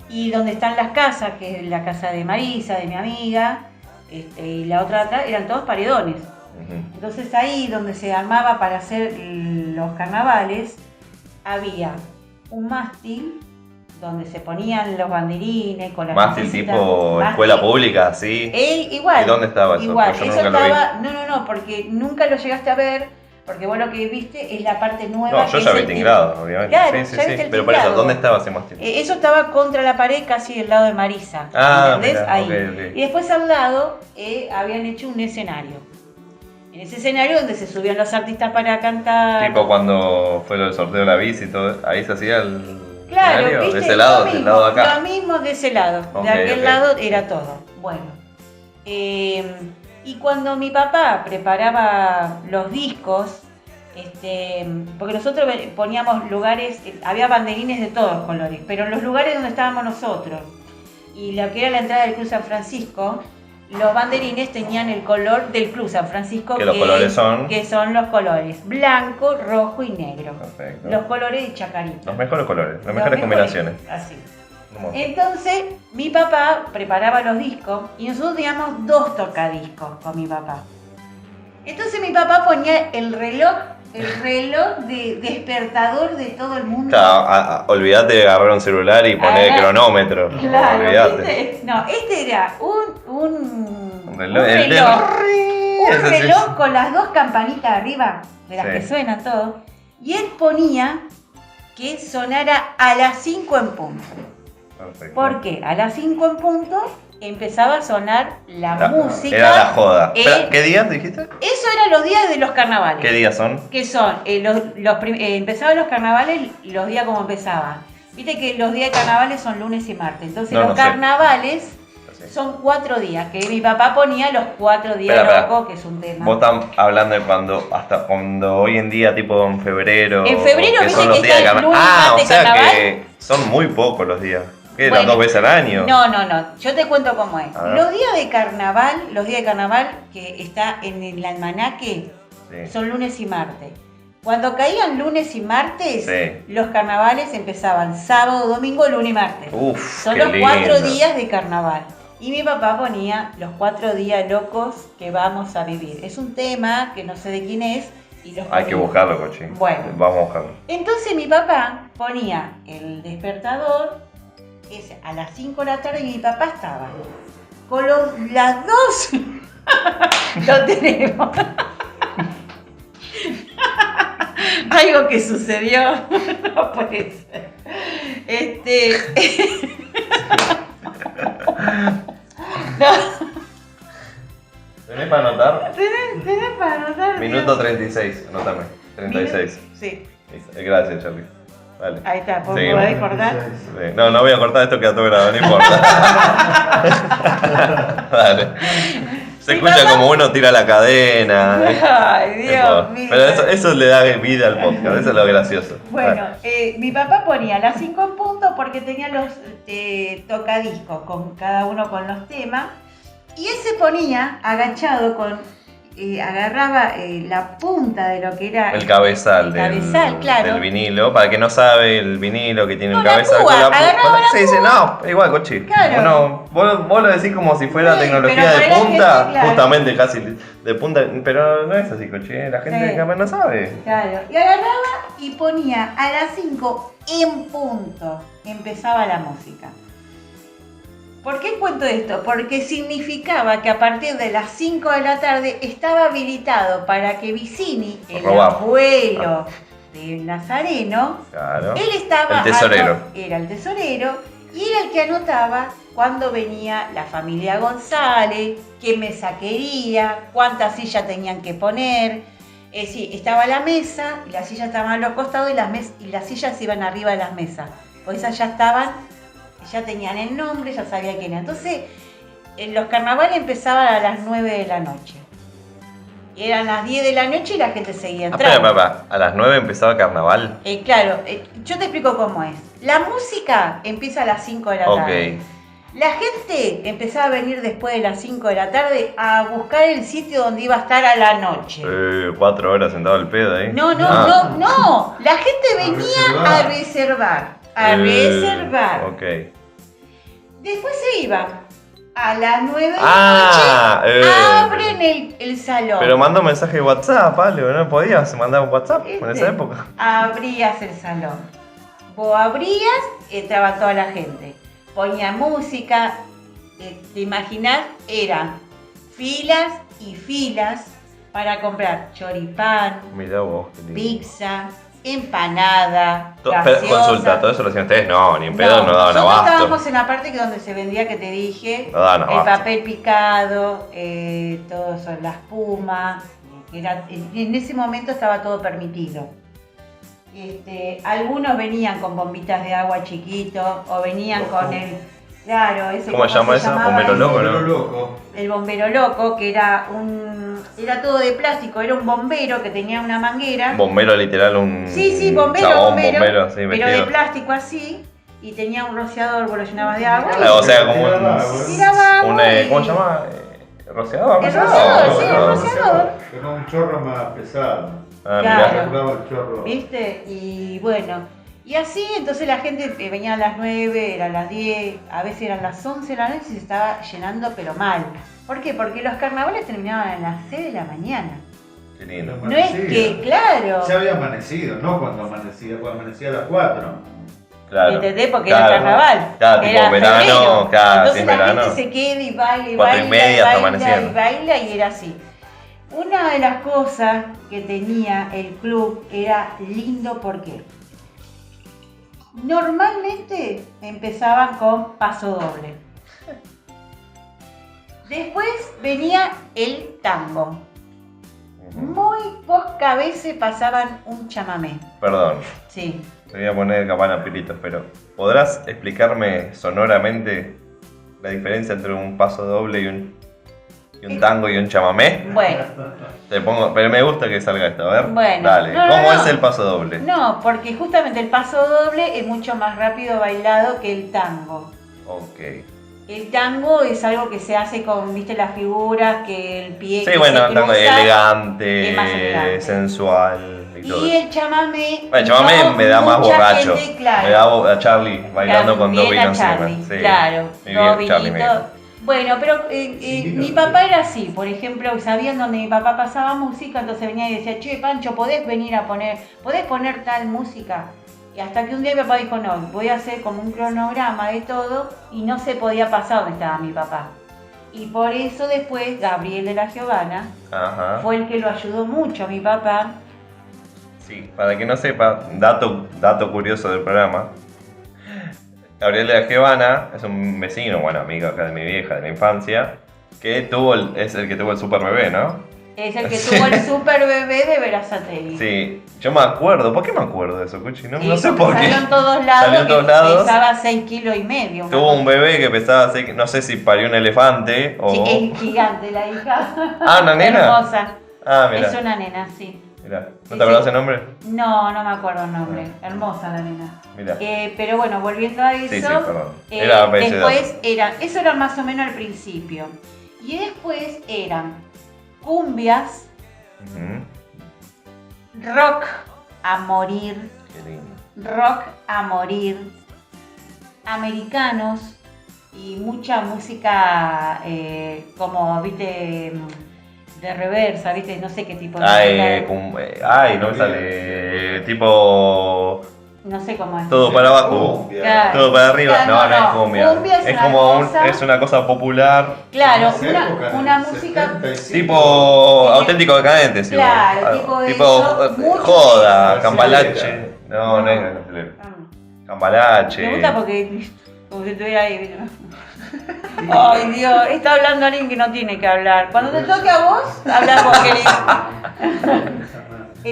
Y donde están las casas, que es la casa de Marisa, de mi amiga, y la otra atrás, eran todos paredones. Entonces ahí donde se armaba para hacer los carnavales, había un mástil donde se ponían los banderines con las mástil tipo escuela pública, sí. Igual. ¿Y dónde estaba eso? Igual, yo eso nunca estaba, no, porque nunca lo llegaste a ver, porque vos lo que viste es la parte nueva. No, yo ya vi tinglado, obviamente. Claro, sí. tinglado. Pero por eso, ¿dónde estaba ese mástil? Eso estaba contra la pared, casi del lado de Marisa. ¿Entendés? Mirá, ahí. Okay. Y después al lado habían hecho un escenario. En ese escenario donde se subían los artistas para cantar. Tipo cuando fue lo del sorteo de la bici y todo, ahí se hacía el escenario, ¿viste? De ese lado, del lado de acá. Lo mismo de ese lado, de aquel lado era todo. Bueno. Y cuando mi papá preparaba los discos, porque nosotros poníamos lugares, había banderines de todos colores, pero en los lugares donde estábamos nosotros, y lo que era la entrada del Club San Francisco, los banderines tenían el color del Club San Francisco, los colores son... que son los colores blanco, rojo y negro. Perfecto. Los colores de Chacarita. Los mejores colores, las mejores combinaciones. Así. Entonces, mi papá preparaba los discos y nosotros teníamos 2 tocadiscos con mi papá. Entonces mi papá ponía el reloj de despertador de todo el mundo. Claro, olvídate de agarrar un celular y poner el cronómetro. Claro, olvídate. No, este era un reloj. un reloj con las 2 campanitas arriba, de las Sí. que suenan todo, y él ponía que sonara a las 5 en punto. Perfecto. ¿Por qué? A las 5 en punto empezaba a sonar la música. Era la joda. Eh, Espera, ¿qué días dijiste? Eso eran los días de los carnavales. ¿Qué días son? Que son, empezaban los carnavales, los días como empezaban. Viste que los días de carnavales son lunes y martes. Entonces No, los no sé. carnavales Sí. son 4 días. Que mi papá ponía los 4 días Espera, locos, que es un tema. Vos estás hablando de hasta cuando hoy en día, tipo en febrero. En febrero, que viste son los que días de está el carnaval. lunes, Ah, o martes, sea carnaval. que son muy pocos los días. ¿Qué? Bueno, ¿Las 2 veces al año? No. Yo te cuento cómo es. A ver. Los días de carnaval que está en el almanaque Sí. son lunes y martes. Cuando caían lunes y martes, Sí. los carnavales empezaban sábado, domingo, lunes y martes. Uf, Son qué los 4 lindo. días de carnaval. Y mi papá ponía los 4 días locos que vamos a vivir. Es un tema que no sé de quién es. Y los Hay que ponía. buscarlo, Cochi. Bueno. Vamos a buscarlo. Entonces mi papá ponía el despertador a las 5 de la tarde y mi papá estaba con las 2. Lo tenemos. Algo que sucedió. No puede ser. No, ¿Tenés para anotar? tenés para anotar. Minuto 36, anótame. 36. Sí, Gracias, Charlie. Dale. ahí está. ¿Puedo Seguimos. cortar? Sí. No voy a cortar esto, queda todo grabado, no importa. Dale. Se Mi escucha papá- como uno tira la cadena. Ay, Dios mío. Pero eso le da vida al podcast, eso es lo gracioso. Bueno, mi papá ponía las 5 en punto porque tenía los tocadiscos, con cada uno con los temas, y él se ponía agachado agarraba la punta de lo que era El cabezal, el cabezal, claro. del vinilo. Para que no sabe, el vinilo que tiene Con un la cabezal púa, agarraba la Sí, dice, púa. no, igual, Cochi. Claro. Vos lo decís como si fuera Sí, tecnología pero de por la punta, gente, claro. justamente casi de punta, pero no es así, Cochi. La gente Sí. capaz no sabe. Claro, y agarraba y ponía a las 5 en punto, empezaba la música. ¿Por qué cuento esto? Porque significaba que a partir de las 5 de la tarde estaba habilitado para que Vicini, el Robar. abuelo de Nazareno, Claro. él estaba... El tesorero. Era el tesorero y era el que anotaba cuándo venía la familia González, qué mesa quería, cuántas sillas tenían que poner. Es decir, estaba la mesa y las sillas estaban a los costados y las sillas iban arriba de las mesas. Pues esas ya estaban, ya tenían el nombre, ya sabía quién era. Entonces, los carnavales empezaban a las 9 de la noche. Y eran las 10 de la noche y la gente seguía entrando. Espera, a las 9 empezaba carnaval. Claro, yo te explico cómo es. La música empieza a las 5 de la tarde. Ok. La gente empezaba a venir después de las 5 de la tarde a buscar el sitio donde iba a estar a la noche. 4 horas sentado al pedo ahí. No. La gente venía a reservar. Ok. Después se iba. A las 9 de la Ah, noche abren el salón. Pero mandó un mensaje de WhatsApp, Pablo, ¿no podías mandar un WhatsApp en esa ¿Viste? época? Abrías el salón. Vos abrías, entraba toda la gente. Ponía música, te imaginás, eran filas y filas para comprar choripán, Mirá vos, qué lindo. pizza, empanada, Pero, gaseosa. consulta, ¿todo eso lo hacían ustedes? No, ni en pedo, no daban nosotros abasto. estábamos en la parte donde se vendía, que te dije, No daban el abasto. papel picado, todo eso, la espuma, que en ese momento estaba todo permitido. Algunos venían con bombitas de agua chiquito o venían con el... Claro, ese ¿Cómo se llama eso? llamaba Bombero ese? loco, Pero ¿no? loco. El bombero loco, que era todo de plástico, era un bombero que tenía una manguera. Bombero literal, un Sí, bombero, chabón, bombero, sí, pero vestido. de plástico así, y tenía un rociador, vos lo llenabas de agua. Ah, o sea, como Tiraba agua. Tiraba agua y- ¿cómo se llama? ¿Rociador? El rociador, sí, el rociador. Pero un chorro más pesado. Ah, Claro. mirá. Jugaba el chorro. ¿Viste? Y bueno, y así entonces la gente venía a las 9, eran las 10, a veces eran las 11 de la noche y se estaba llenando pero mal. ¿Por qué? Porque los carnavales terminaban a las 6 de la mañana. Qué lindo. No es que, claro, Ya había amanecido, no cuando amanecía a las 4. Claro. ¿entendés? Porque Claro. era carnaval. Claro, tipo era verano, febrero. claro, Entonces sí, la verano. gente se queda y baila y 4:30 baila, y hasta baila, amaneciendo. y baila y era así. Una de las cosas que tenía el club era lindo porque normalmente empezaban con paso doble. Después venía el tango. Muy pocas veces pasaban un chamamé. Perdón, Sí. te voy a poner capana pilitos, pero ¿podrás explicarme sonoramente la diferencia entre un paso doble y un tango y un chamamé? Bueno, Te pongo, pero me gusta que salga esto, a ver. Bueno, Dale, no, ¿cómo no. es el paso doble? no, porque justamente el paso doble es mucho más rápido bailado que el tango. Ok. El tango es algo que se hace con, viste, las figuras, que el pie Sí, que bueno, se el tango es cruza, elegante, es más elegante. sensual y todo Y eso. el chamamé. Bueno, el chamamé no me da más mucha borracho. gente, claro. Me da a Charlie bailando con dos Bien a vinos Charlie, encima. Sí. claro, Mi dos bien, Charlie, vinitos. mi Bueno, pero Sí, mi no, papá sí. era así, por ejemplo, sabían donde mi papá pasaba música, entonces venía y decía, che, Pancho, podés poner tal música. Y hasta que un día mi papá dijo, no, voy a hacer como un cronograma de todo y no se podía pasar donde estaba mi papá. Y por eso después Gabriel de la Giovanna Ajá. fue el que lo ayudó mucho a mi papá. Sí, para que no sepa, dato curioso del programa. Gabriel de la Giovanna es un vecino, bueno, amigo acá de mi vieja, de la infancia, que es el que tuvo el super bebé, ¿no? Es el que tuvo el super bebé de Verazategui. Sí, yo me acuerdo. ¿Por qué me acuerdo de eso, Cuchi? No, no sé porque por qué. Salió en todos lados, Salió en todos que lados. pesaba 6,5 kilos. Tuvo un bebé que pesaba, no sé si parió un elefante o... Sí, es gigante la hija. Ah, ¿una nena? Hermosa. Ah, mira. Es una nena, sí. Mirá. ¿No Sí, te acordás sí. el nombre? No, no me acuerdo el nombre. Hermosa la nena. Mirá. Pero bueno, volviendo a eso. Sí, perdón. Era para ese después eso era más o menos al principio. Y después eran cumbias, Ujú. rock a morir, Qué lindo. rock a morir, americanos y mucha música como, viste, de reversa, viste, no sé qué tipo de música. No me sale. Tipo. No sé cómo es. Todo para abajo. Cumbia. Claro. Todo para arriba. Claro, No, no es no. cumbia. Cumbia es Es una como cosa- es una cosa popular. Claro, En esa época, en una el música 75, Tipo Sí. auténtico decadente, sí. Claro, Algo. tipo eso, mucho Joda, de- cambalache. No, no es cambalache. Me gusta porque estoy ahí, ¿viste? Ay, Dios, está hablando alguien que no tiene que hablar. Cuando te toque a vos, habla vos, querido.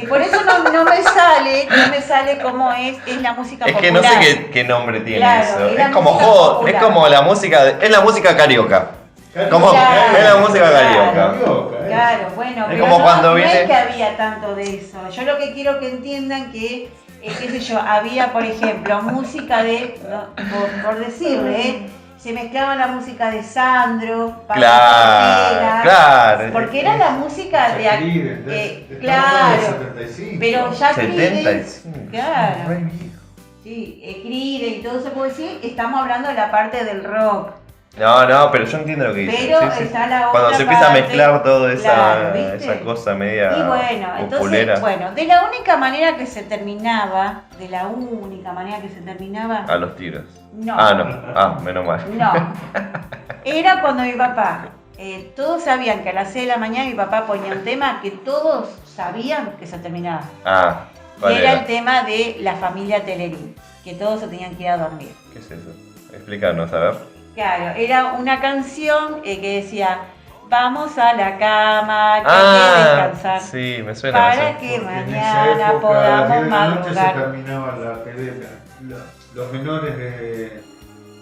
Por eso no me sale cómo es la música Es popular. que no sé qué nombre tiene Claro, eso. es la Es como música joda, popular. es como la música, es la música carioca. Como Claro, es la música claro. carioca. Claro, bueno, Es pero como no, cuando no viene- es que había tanto de eso. Yo lo que quiero que entiendan que, qué sé yo, había, por ejemplo, música de, por decirle, se mezclaba la música de Sandro, Pablo Ortega, Claro. porque era la música de claro, pero ya Creedence, 75. claro. Re viejo. Sí, Creedence y todo eso puedo decir, estamos hablando de la parte del rock. No, pero yo entiendo lo que dices. Pero sí, sí. está la Cuando otra se empieza a parte, mezclar toda claro, ¿viste? esa cosa media Y bueno, populera. entonces, de la única manera que se terminaba, A los tiros. no, Ah, no. Ah, menos mal. no, era cuando mi papá, todos sabían que a las 6 de la mañana mi papá ponía un tema que todos sabían que se terminaba. Ah, Y ¿cuál era era? el tema de la familia Telerín, que todos se tenían que ir a dormir. ¿Qué es eso? Explícanos, a ver. Claro, era una canción que decía, vamos a la cama, que hay que descansar. sí, me suena Para eso. que Porque en mañana esa época, podamos a las 10 de la noche se madrugar. terminaba la tele, los menores de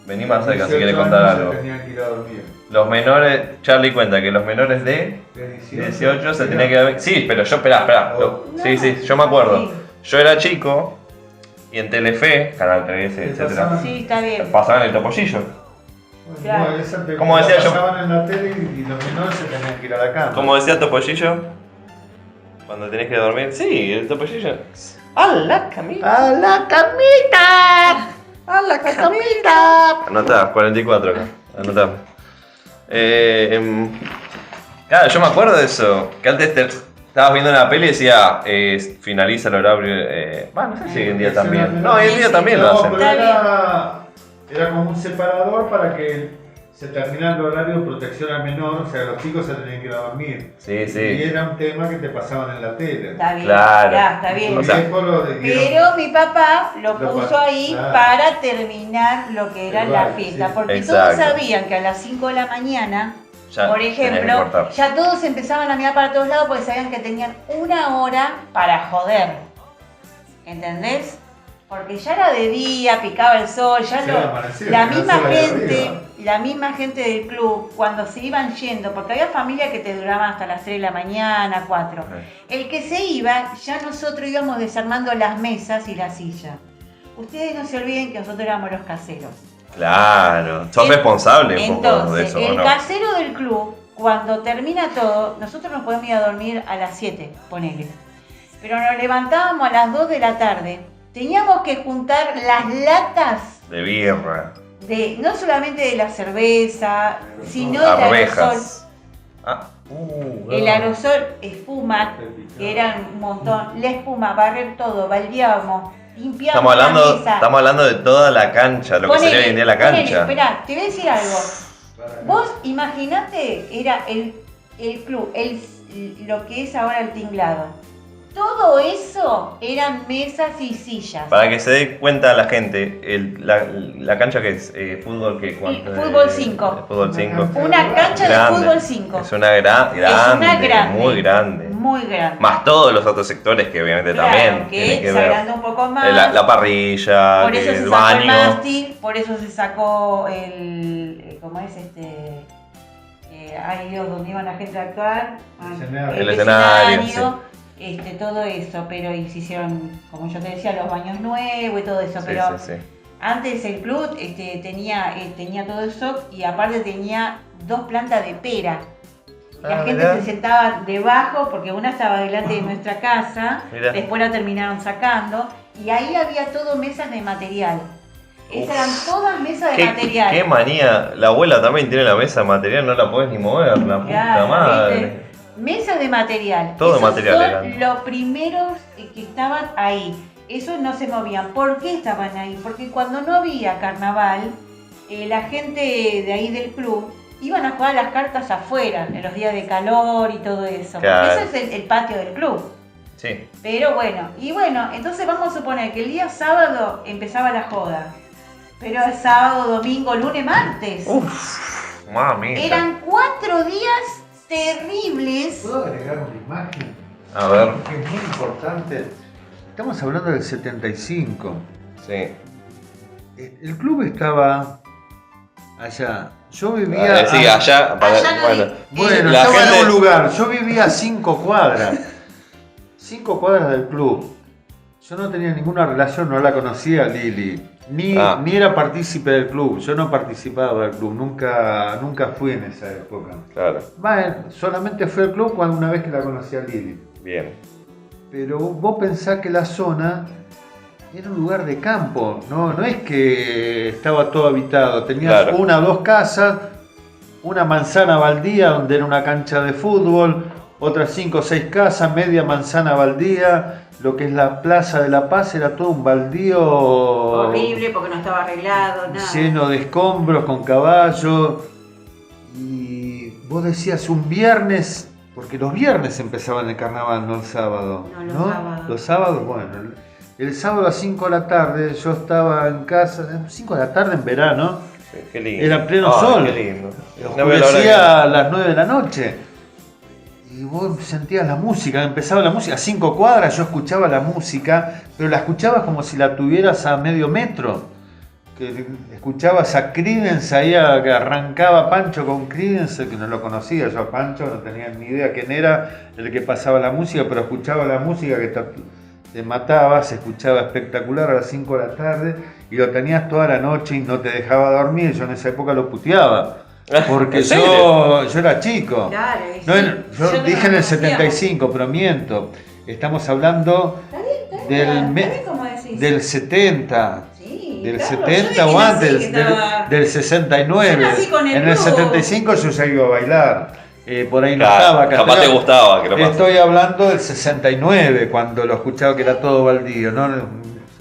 Vení más cerca si 18 querés contar años algo. se tenían que ir a dormir. Los menores, Charlie cuenta que los menores de De 18 se tenían que dormir. Sí, pero yo, esperá. Sí, yo me acuerdo. Sí. Yo era chico y en Telefe, Canal 13, ¿Qué etcétera, pasaban? Sí, está bien. pasaban el topollillo. Bueno, Claro. esa te- Como decía la yo- pasaban en la tele y los menores se tenían que ir a la cama. Como decía Topollillo, cuando tenés que dormir. Sí, el Topollillo. ¡A la camita! ¡A la camita! ¡A la camita! Anotá, 44 acá. Anotá. Claro, yo me acuerdo de eso. Que antes estabas viendo una peli y decía, finaliza el horario. No sé si hoy en día también. No, hoy en día también lo No, hacen. pero era como un separador para que se terminaba el horario de protección al menor, o sea, los chicos se tenían que ir a dormir. Sí, sí. Y era un tema que te pasaban en la tele. Está bien, Claro. ya, está bien. O sea, Pero mi papá lo Lo puso pa- ahí claro. para terminar lo que era El la baile, fiesta, sí. porque Exacto. todos sabían que a las 5 de la mañana, Ya por tenía que ejemplo, cortar. ya todos empezaban a mirar para todos lados porque sabían que tenían una hora para joder. ¿Entendés? Porque ya era de día, picaba el sol, ya Sí, lo, amanecía, la no misma solo ahí gente, arriba. la misma gente del club, cuando se iban yendo, porque había familias que te duraban hasta las 3 de la mañana, 4. El que se iba, ya nosotros íbamos desarmando las mesas y las sillas. Ustedes no se olviden que nosotros éramos los caseros. Claro, son responsables un poco de Entonces, eso, ¿o el no? casero del club, cuando termina todo, nosotros nos podemos ir a dormir a las 7, ponele. Pero nos levantábamos a las 2 de la tarde. Teníamos que juntar las latas De birra, no solamente de la cerveza, sino del aerosol. arvejas. El aerosol, espuma, que eran un montón. La espuma, barrer todo, baldeábamos, limpiábamos la mesa. Estamos hablando de toda la cancha, lo que sería hoy en día la cancha. Esperá, te voy a decir algo. Vos imaginate, era el club, lo que es ahora el tinglado. Todo eso eran mesas y sillas. Para que se dé cuenta la gente, la cancha que es fútbol, que ¿cuánto? Fútbol 5. Fútbol 5. Una cancha Grande. de fútbol 5. Es una grande, muy grande. Muy grande. Más todos los otros sectores que obviamente Claro, también que tienen que se ver. agrandó un poco más. La parrilla, Por eso se el sacó baño. el mástil, por eso se sacó ¿cómo es ay Dios, donde iban la gente a actuar? El escenario, todo eso, pero y se hicieron, como yo te decía, los baños nuevos y todo eso, Sí, pero sí, sí. antes el club tenía todo eso y aparte tenía 2 plantas de pera. La gente mirá. se sentaba debajo porque una estaba delante de nuestra casa, Mirá. después la terminaron sacando y ahí había todo mesas de material. Esas eran todas mesas de material. Qué manía. La abuela también tiene la mesa de material, no la podés ni mover, la puta Claro, madre. ¿viste? Mesas de material. Todo de Esos material son eran. los primeros que estaban ahí. Esos no se movían. ¿Por qué estaban ahí? Porque cuando no había carnaval, la gente de ahí del club iban a jugar las cartas afuera, en los días de calor y todo eso. Claro. Porque ese es el patio del club. Sí. Pero bueno, entonces vamos a suponer que el día sábado empezaba la joda. Pero el sábado, domingo, lunes, martes. Mamita. Eran 4 días terribles. ¿Puedo agregar una imagen? A ver. Que es muy importante. Estamos hablando del 75. Sí. El club estaba allá. Yo vivía. Sí, allá. Allá no bueno, hay- Bueno, la estaba gente- en un lugar. Yo vivía a 5 cuadras. 5 cuadras del club. Yo no tenía ninguna relación, no la conocía a Lili. Ni era partícipe del club. Yo no participaba del club. Nunca fui en esa época. Claro. Solamente fui al club cuando una vez que la conocí a Lili. Bien. Pero vos pensás que la zona era un lugar de campo, no es que estaba todo habitado. Tenías Claro. 1 o 2 casas, una manzana baldía donde era una cancha de fútbol, otras 5 o 6 casas, media manzana baldía. Lo que es la Plaza de la Paz era todo un baldío Horrible porque no estaba arreglado, nada. lleno de escombros, con caballos. Y vos decías un viernes, porque los viernes empezaban el carnaval, no el sábado. No, los sábados. Los sábados, bueno. El sábado a 5 de la tarde yo estaba en casa, 5 de la tarde en verano, Sí, qué lindo. era pleno Ay, sol. Qué lindo. No veo la hora Oscurecía a las 9 de la noche. Y vos sentías la música, empezaba la música, a 5 cuadras yo escuchaba la música, pero la escuchabas como si la tuvieras a medio metro. Que escuchabas a Creedence ahí, que arrancaba Pancho con Creedence, que no lo conocía yo a Pancho, no tenía ni idea quién era el que pasaba la música, pero escuchaba la música que te mataba, se escuchaba espectacular a las 5 de la tarde y lo tenías toda la noche y no te dejaba dormir. Yo en esa época lo puteaba. Porque ¿En serio? yo era chico. Claro, y No, sí. yo no dije en el lo conocía. 75, pero miento. Estamos hablando del 70. Sí, Del claro, 70 yo o dije antes, nací, que estaba- del 69. Yo nací con el En el club. 75 yo ya iba a bailar. Por ahí no Claro, estaba. capaz Castellano. te gustaba que lo pase. Estoy hablando del 69, cuando lo escuchaba que era todo baldío. ¿No?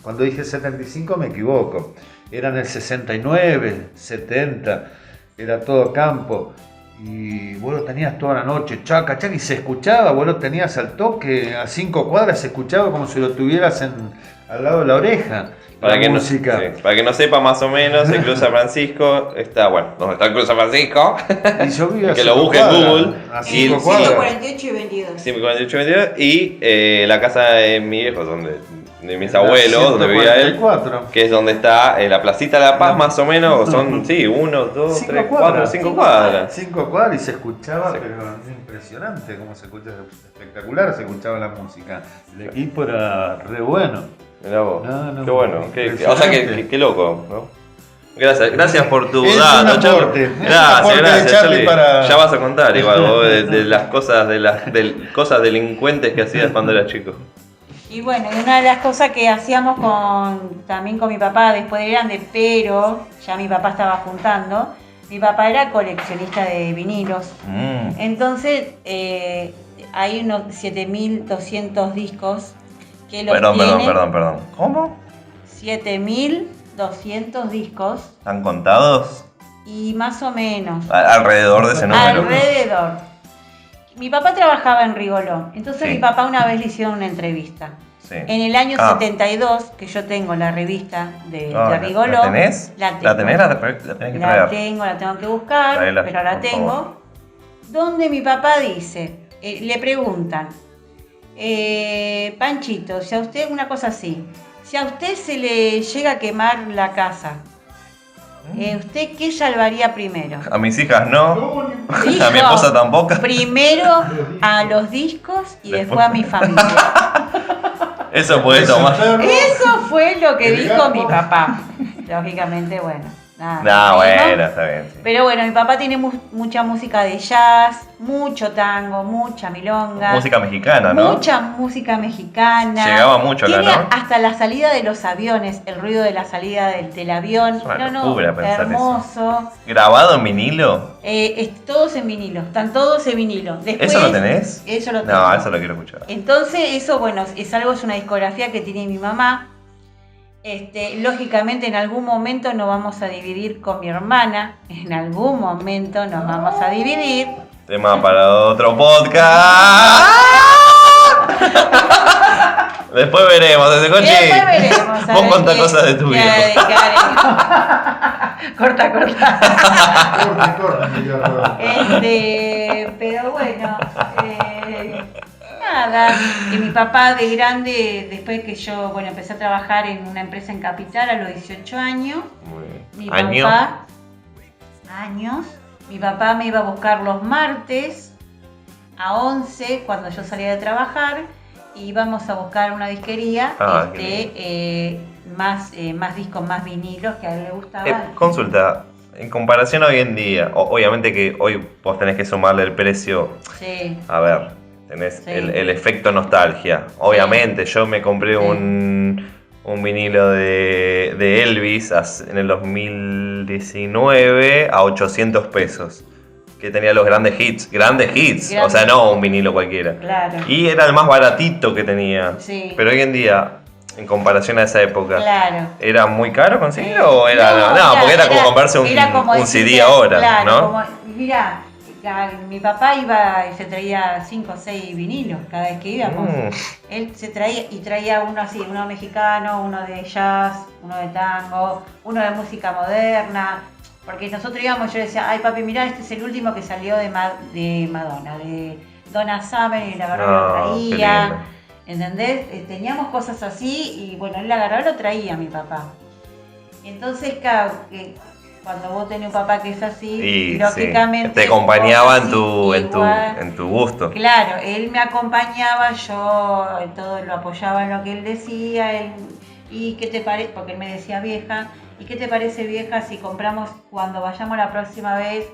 Cuando dije 75 me equivoco. Eran el 69, 70. era todo campo. Y vos lo tenías toda la noche, chaca, chaca, y se escuchaba, vos lo tenías al toque, a 5 cuadras se escuchaba como si lo tuvieras al lado de la oreja. Para la que, música. para que no sepa más o menos, el Club San Francisco está, bueno, ¿dónde está el Club San Francisco? Y yo vivía a Que lo 5 busque en cuadras, Google. a Y 5 cuadras. 148 y 22. 148 22 y la casa de mi viejo, de mis La abuelos, donde vivía él, 144. que es donde está la Placita de la Paz, más o menos, son, sí, 1, 2, 5 3, 4, cuadras. 5 cuadras. 5 cuadras y se escuchaba, Sí. pero impresionante cómo se escucha, espectacular se escuchaba la música. El equipo era re bueno. Mirá vos, No, qué bueno, o sea, qué loco, ¿no? Gracias por tu Es dato, un Charlie. aporte, es un Gracias, aporte de gracias, Charlie Charlie. para- Ya vas a contar igual vos de las cosas, cosas delincuentes que hacías cuando eras chico. Y bueno, y una de las cosas que hacíamos también con mi papá después de grande, pero ya mi papá estaba juntando, mi papá era coleccionista de vinilos. Entonces hay unos 7.200 discos que los tiene. Perdón. ¿Cómo? 7.200 discos ¿Están contados? y más o menos. Alrededor de ese número. Alrededor. Mi papá trabajaba en Rigoló, entonces Sí. mi papá una vez le hicieron una entrevista. Sí. En el año Ah. 72, que yo tengo la revista de Ah, Rigoló. ¿La tenés? La tengo. ¿La tenés? La tenés que traer. La tengo que buscar, Traela, pero la por tengo. favor. Donde mi papá dice, le preguntan, Panchito, si a usted, una cosa así, si a usted se le llega a quemar la casa, ¿usted qué salvaría primero? A mis hijas no. Dijo, A mi esposa tampoco. Primero a los discos y después a mi familia. Eso puede tomar. Eso fue lo que dijo mi papá. Lógicamente, bueno. Nada. No, bueno, está bien. Sí. Pero bueno, mi papá tiene mucha música de jazz, mucho tango, mucha milonga. Música mexicana, ¿no? Mucha música mexicana. Llegaba mucho acá, Tiene ¿no? hasta la salida de los aviones, el ruido de la salida del avión. Es una locura pensar hermoso. ¿Grabado en vinilo? Todos en vinilo, están todos en vinilo. Después, ¿Eso lo tenés? Eso lo tengo. No, eso lo quiero escuchar. Entonces, eso, bueno, es una discografía que tiene mi mamá. Lógicamente, en algún momento nos vamos a dividir con mi hermana. En algún momento nos vamos a dividir. Tema para otro podcast. Después veremos, desde Cochi. Después veremos. a Vos ver contá qué- cosas de tu qué viejo. haré. Corta. Corta, Pero bueno, nada. Y mi papá de grande, después que yo, bueno, empecé a trabajar en una empresa en Capital a los 18 años. Muy bien. Mi ¿Año? papá, años, mi papá me iba a buscar los martes a 11 cuando yo salía de trabajar y íbamos a buscar una disquería, más discos, más vinilos que a él le gustaban. Consulta, en comparación a hoy en día, obviamente que hoy vos tenés que sumarle el precio, Sí, a ver, tenés Sí. el efecto nostalgia. Obviamente, yo me compré Sí. un vinilo de Elvis en el 2019 a 800 pesos. Que tenía los grandes hits, o sea, no un vinilo cualquiera. claro. Y era el más baratito que tenía. Sí. Pero hoy en día, en comparación a esa época, Claro. ¿era muy caro conseguirlo o era.? No, mira, porque era como comprarse era como un decirte, CD ahora, claro, ¿no? Mirá, mi papá iba y se traía 5 o 6 vinilos cada vez que íbamos. Él se traía uno así, uno mexicano, uno de jazz, uno de tango, uno de música moderna. Porque nosotros íbamos, yo decía, ay papi, mirá, este es el último que salió de Madonna, de Donna Summer, y la agarró y lo qué traía. lindo. ¿Entendés? Teníamos cosas así y bueno, él la agarró y lo traía mi papá. Entonces, claro, cuando vos tenés un papá que es así, Y lógicamente... te acompañaba en vos así, igual. en tu gusto. Claro, él me acompañaba, yo todo lo apoyaba en lo que él decía, ¿y qué te parece? Porque él me decía vieja, ¿y qué te parece vieja si compramos cuando vayamos la próxima vez?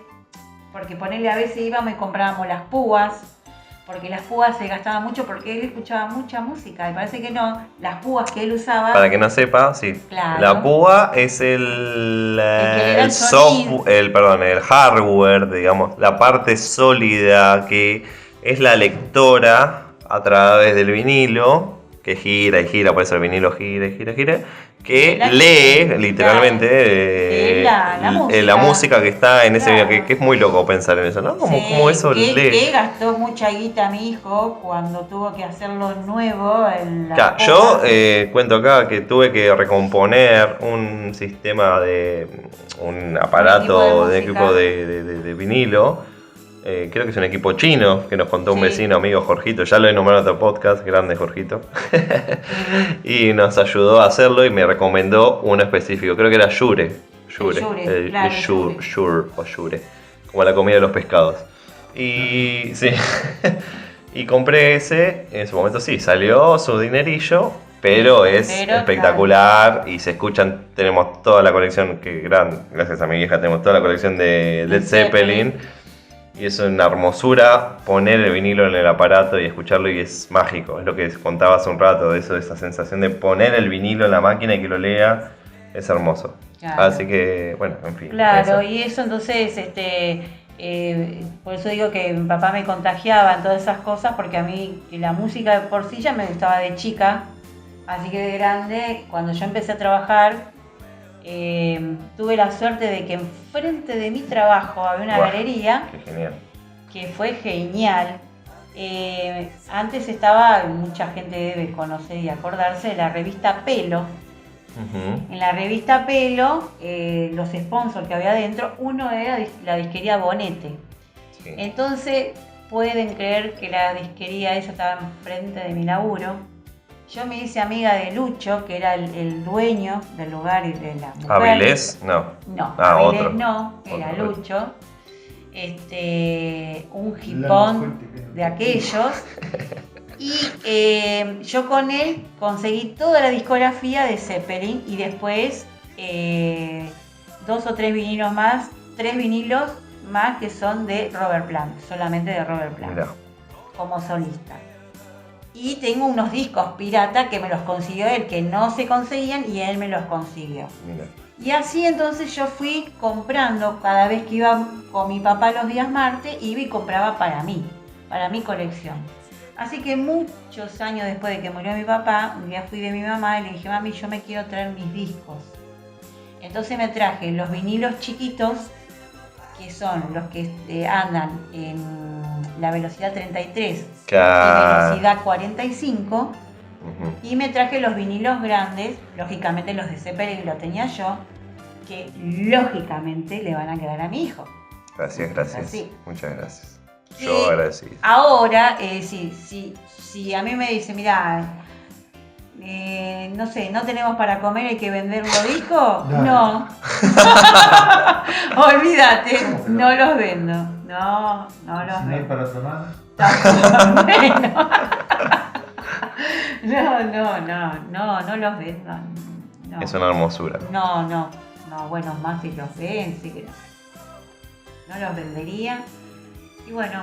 Porque ponerle a veces íbamos y comprábamos las púas, porque las púas se gastaban mucho porque él escuchaba mucha música, y parece que no, las púas que él usaba... Para que no sepa, sí. Claro. La púa es el sonido. el hardware, digamos, la parte sólida que es la lectora a través del vinilo, que gira y gira, por eso el vinilo gira y gira y gira, que La- lee literalmente la música que está en ese Claro. video, que es muy loco pensar en eso, ¿no? Como, Sí, como eso que gastó mucha guita mi hijo cuando tuvo que hacerlo nuevo en la Ya, yo cuento acá que tuve que recomponer un sistema de un aparato de música. equipo de vinilo. Creo que es un equipo chino que nos contó un Sí. vecino, amigo Jorgito, ya lo he nombrado en otro podcast, grande Jorgito. Y nos ayudó a hacerlo y me recomendó uno específico, creo que era Shure. Shure o Shure, como la comida de los pescados. Y sí, y compré ese, en su momento sí, salió su dinerillo, pero es espectacular y se escuchan, tenemos toda la colección, gracias a mi vieja tenemos toda la colección de Led Zeppelin. Y es una hermosura poner el vinilo en el aparato y escucharlo y es mágico. Es lo que contaba hace un rato, esa sensación de poner el vinilo en la máquina y que lo lea, es hermoso. Claro. Así que, bueno, en fin. Claro, y eso entonces, por eso digo que mi papá me contagiaba en todas esas cosas, porque a mí la música de por sí ya me gustaba de chica, así que de grande, cuando yo empecé a trabajar, tuve la suerte de que enfrente de mi trabajo había una galería. Qué genial. Que fue genial. Antes estaba, mucha gente debe conocer y acordarse de la revista Pelo. Uh-huh. En la revista Pelo, los sponsors que había adentro, uno era la disquería Bonete. Sí. Entonces, pueden creer que la disquería esa estaba enfrente de mi laburo. Yo me hice amiga de Lucho, que era el dueño del lugar y de la mujer. ¿Avilés? No. No, Avilés otro. No, era otro. Lucho. Un hipón de aquellos. Y yo con él conseguí toda la discografía de Zeppelin y después 2 o 3 vinilos más, 3 vinilos más que son de Robert Plant, solamente de Robert Plant, Mirá. como solista. Y tengo unos discos pirata que me los consiguió él, que no se conseguían y él me los consiguió. Mirá. Y así entonces yo fui comprando cada vez que iba con mi papá los días martes, iba y compraba para mí, para mi colección. Así que muchos años después de que murió mi papá, un día fui de mi mamá y le dije, mami, yo me quiero traer mis discos. Entonces me traje los vinilos chiquitos, que son los que andan en la velocidad 33 y velocidad 45. Uh-huh. Y me traje los vinilos grandes, lógicamente los de Zeppelin lo tenía yo, que lógicamente le van a quedar a mi hijo. Gracias. Así. Muchas gracias. Y Yo agradecido. ahora, si a mí me dice, mira, no sé, no tenemos para comer, hay que vender unos discos, no. Olvídate, no los vendo. No los Si no hay vendo. para tomar. No los vendo. No. Es una hermosura. No, bueno, más si los ven, sí que no los vendería. Y bueno,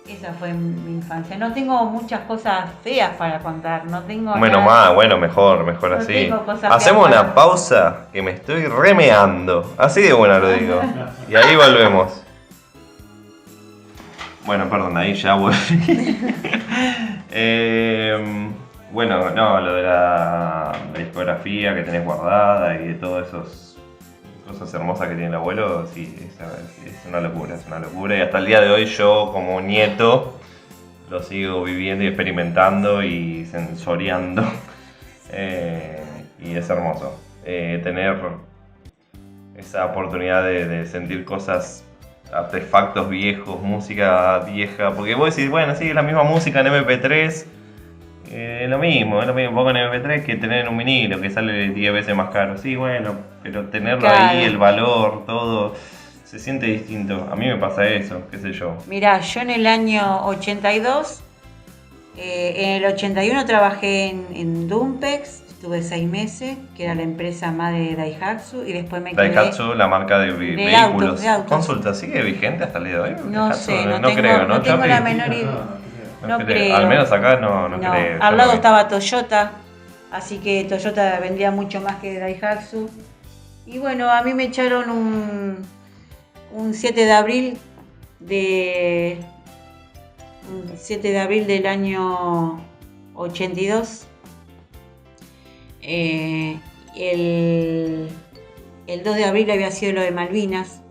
esa fue mi infancia. No tengo muchas cosas feas para contar, no tengo Bueno, nada- mejor No así. tengo cosas Hacemos feas una para- pausa que me estoy remeando. Así de buena lo digo. Y ahí volvemos. Bueno, perdón, ahí ya volví. Bueno, no, lo de la discografía que tenés guardada y de todas esas cosas hermosas que tiene el abuelo, sí, es una locura. Y hasta el día de hoy yo como nieto lo sigo viviendo y experimentando y sensoriando. Y es hermoso tener esa oportunidad de sentir cosas, artefactos viejos, música vieja, porque vos decís, bueno, sí, es la misma música en MP3, es lo mismo, pongo en MP3 que tener en un vinilo, que sale 10 veces más caro, sí, bueno, pero tenerlo Claro. ahí, el valor, todo, se siente distinto, a mí me pasa eso, qué sé yo. Mirá, yo en el año 82, en el 81 trabajé en Dumpex, estuve 6 meses, que era la empresa madre de Daihatsu, y después me quedé... Daihatsu, la marca de vehículos. autos, de autos. Consulta, ¿sigue vigente hasta el día de hoy? No Daihatsu? sé, no creo, ¿no? tengo la Chapi? menor idea. No creo. creo. Al menos acá no creo. Al lado yo no estaba Toyota, así que Toyota vendía mucho más que Daihatsu. Y bueno, a mí me echaron un 7 de abril del año 82. El 2 de abril había sido lo de Malvinas.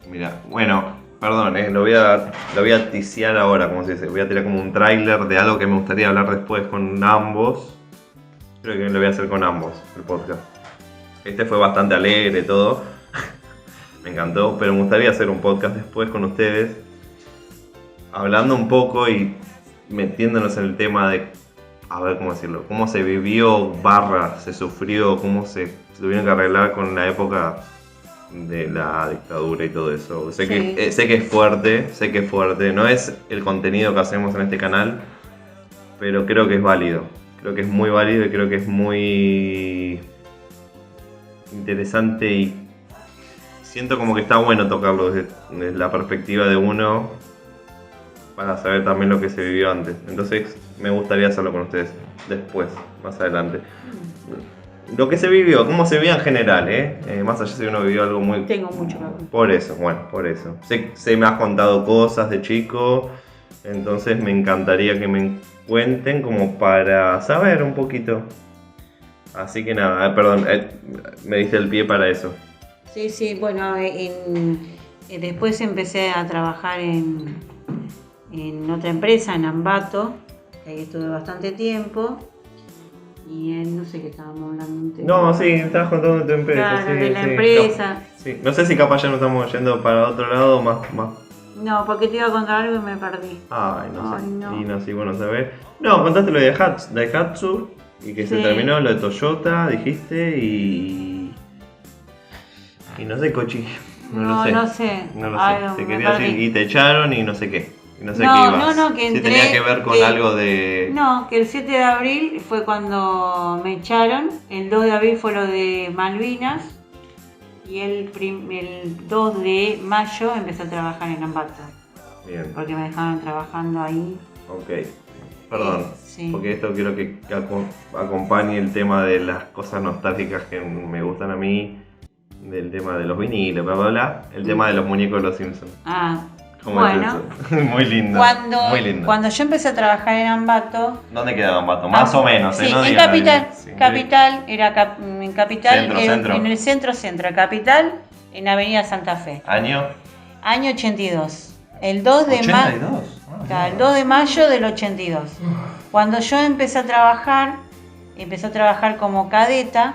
Mira, bueno, perdón, lo voy a ticiar ahora, como se dice. Voy a tirar como un tráiler de algo que me gustaría hablar después con ambos. Creo que lo voy a hacer con ambos, el podcast. Este fue bastante alegre, todo. Me encantó, pero me gustaría hacer un podcast después con ustedes. Hablando un poco y metiéndonos en el tema de, a ver cómo decirlo, cómo se vivió, se sufrió, cómo se tuvieron que arreglar con la época de la dictadura y todo eso. Sé que es fuerte, no es el contenido que hacemos en este canal, pero creo que es válido. Creo que es muy válido y creo que es muy interesante y siento como que está bueno tocarlo desde la perspectiva de uno para saber también lo que se vivió antes. Entonces me gustaría hacerlo con ustedes después, más adelante. Lo que se vivió, cómo se vivía en general, más allá si uno vivió algo muy... Tengo mucho que ver. Por eso. Sé me has contado cosas de chico, entonces me encantaría que me cuenten como para saber un poquito. Así que nada, perdón, me diste el pie para eso. Sí, bueno, después empecé a trabajar en otra empresa, en Ambato, que ahí estuve bastante tiempo. Y no sé qué estábamos hablando. No, sí, estabas contando de tu empresa. Claro, sí, de la empresa. Sí. No sé si capaz ya nos estamos yendo para otro lado más. No, porque te iba a contar algo y me perdí. Ay, no sé. No. Y no, sí, bueno, sabés. No, contaste lo de Daihatsu y que se terminó lo de Toyota, dijiste, y no sé, Cochi. No lo sé. Ay, Te quería decir, y te echaron y no sé qué. Y no sé qué ibas. No, que entré. Si tenía que ver con algo de... No, que el 7 de abril fue cuando me echaron. El 2 de abril fue lo de Malvinas. Y el 2 de mayo empecé a trabajar en Ambato. Bien. Porque me dejaron trabajando ahí. Ok. Perdón, Sí. porque esto quiero que acompañe el tema de las cosas nostálgicas que me gustan a mí, del tema de los vinilos, bla bla bla, el tema de los muñecos de los Simpsons. ¿Cómo Bueno, es eso? Muy lindo. Cuando, muy lindo. cuando yo empecé a trabajar en Ambato. ¿Dónde quedaba Ambato? Más o menos, Sí, no en digan Capital. ahí. Sí. Capital, era en Capital, Centro. en el centro, Capital, en Avenida Santa Fe. ¿Año? Año 82. El 2 de mayo. 82. El 2 de mayo del 82. Cuando yo empecé a trabajar como cadeta.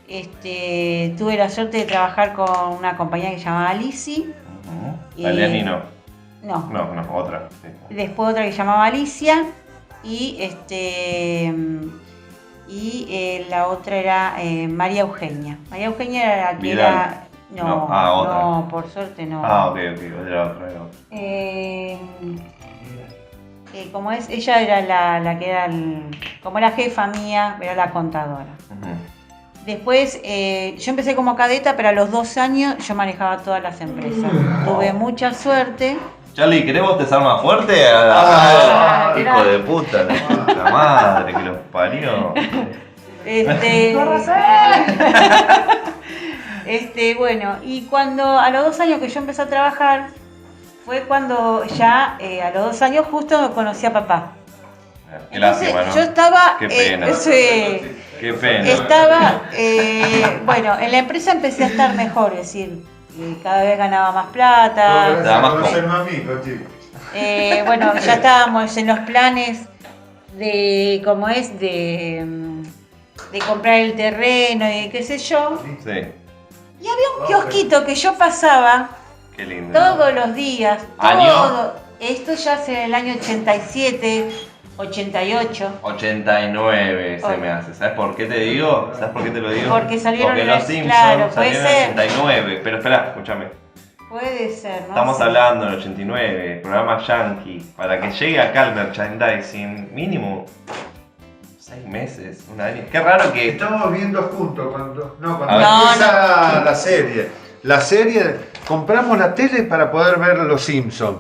Tuve la suerte de trabajar con una compañía que se llamaba Lisi. Aliani no. No, otra. Sí. Después otra que se llamaba Alicia. Y la otra era María Eugenia. María Eugenia era la que Vidal. era. Otra. No, por suerte no. Ok, era otra. Como es, ella era la que era como la jefa mía, era la contadora. Después, yo empecé como cadeta, pero a los 2 años yo manejaba todas las empresas. Tuve mucha suerte. Charlie, ¿querés bostezar más fuerte? Hijo de puta, la madre que los parió. Bueno, y cuando a los 2 años que yo empecé a trabajar, fue cuando ya a los 2 años justo conocí a papá. Qué lástima, ¿no? Yo estaba... Qué pena. Qué pena. Estaba, bueno, en la empresa empecé a estar mejor, es decir, cada vez ganaba más plata. Bueno, ya estábamos en los planes de, ¿cómo es? De comprar el terreno y qué sé yo. Sí. Y había un kiosquito que yo pasaba Qué lindo. todos los días. ¿Año? Esto ya hace en el año 87, 88. 89 se me hace. ¿Sabes por qué te digo? ¿Sabes por qué te lo digo? Porque salieron los Simpsons claro, puede salieron en ser. 89. Pero espera, escúchame. Puede ser, ¿no? Estamos sé. hablando del 89, programa Yankee. Para que llegue acá el merchandising, mínimo 6 meses, un año. Qué raro que... Estamos viendo juntos cuando No, empieza la serie. La serie, compramos la tele para poder ver Los Simpsons.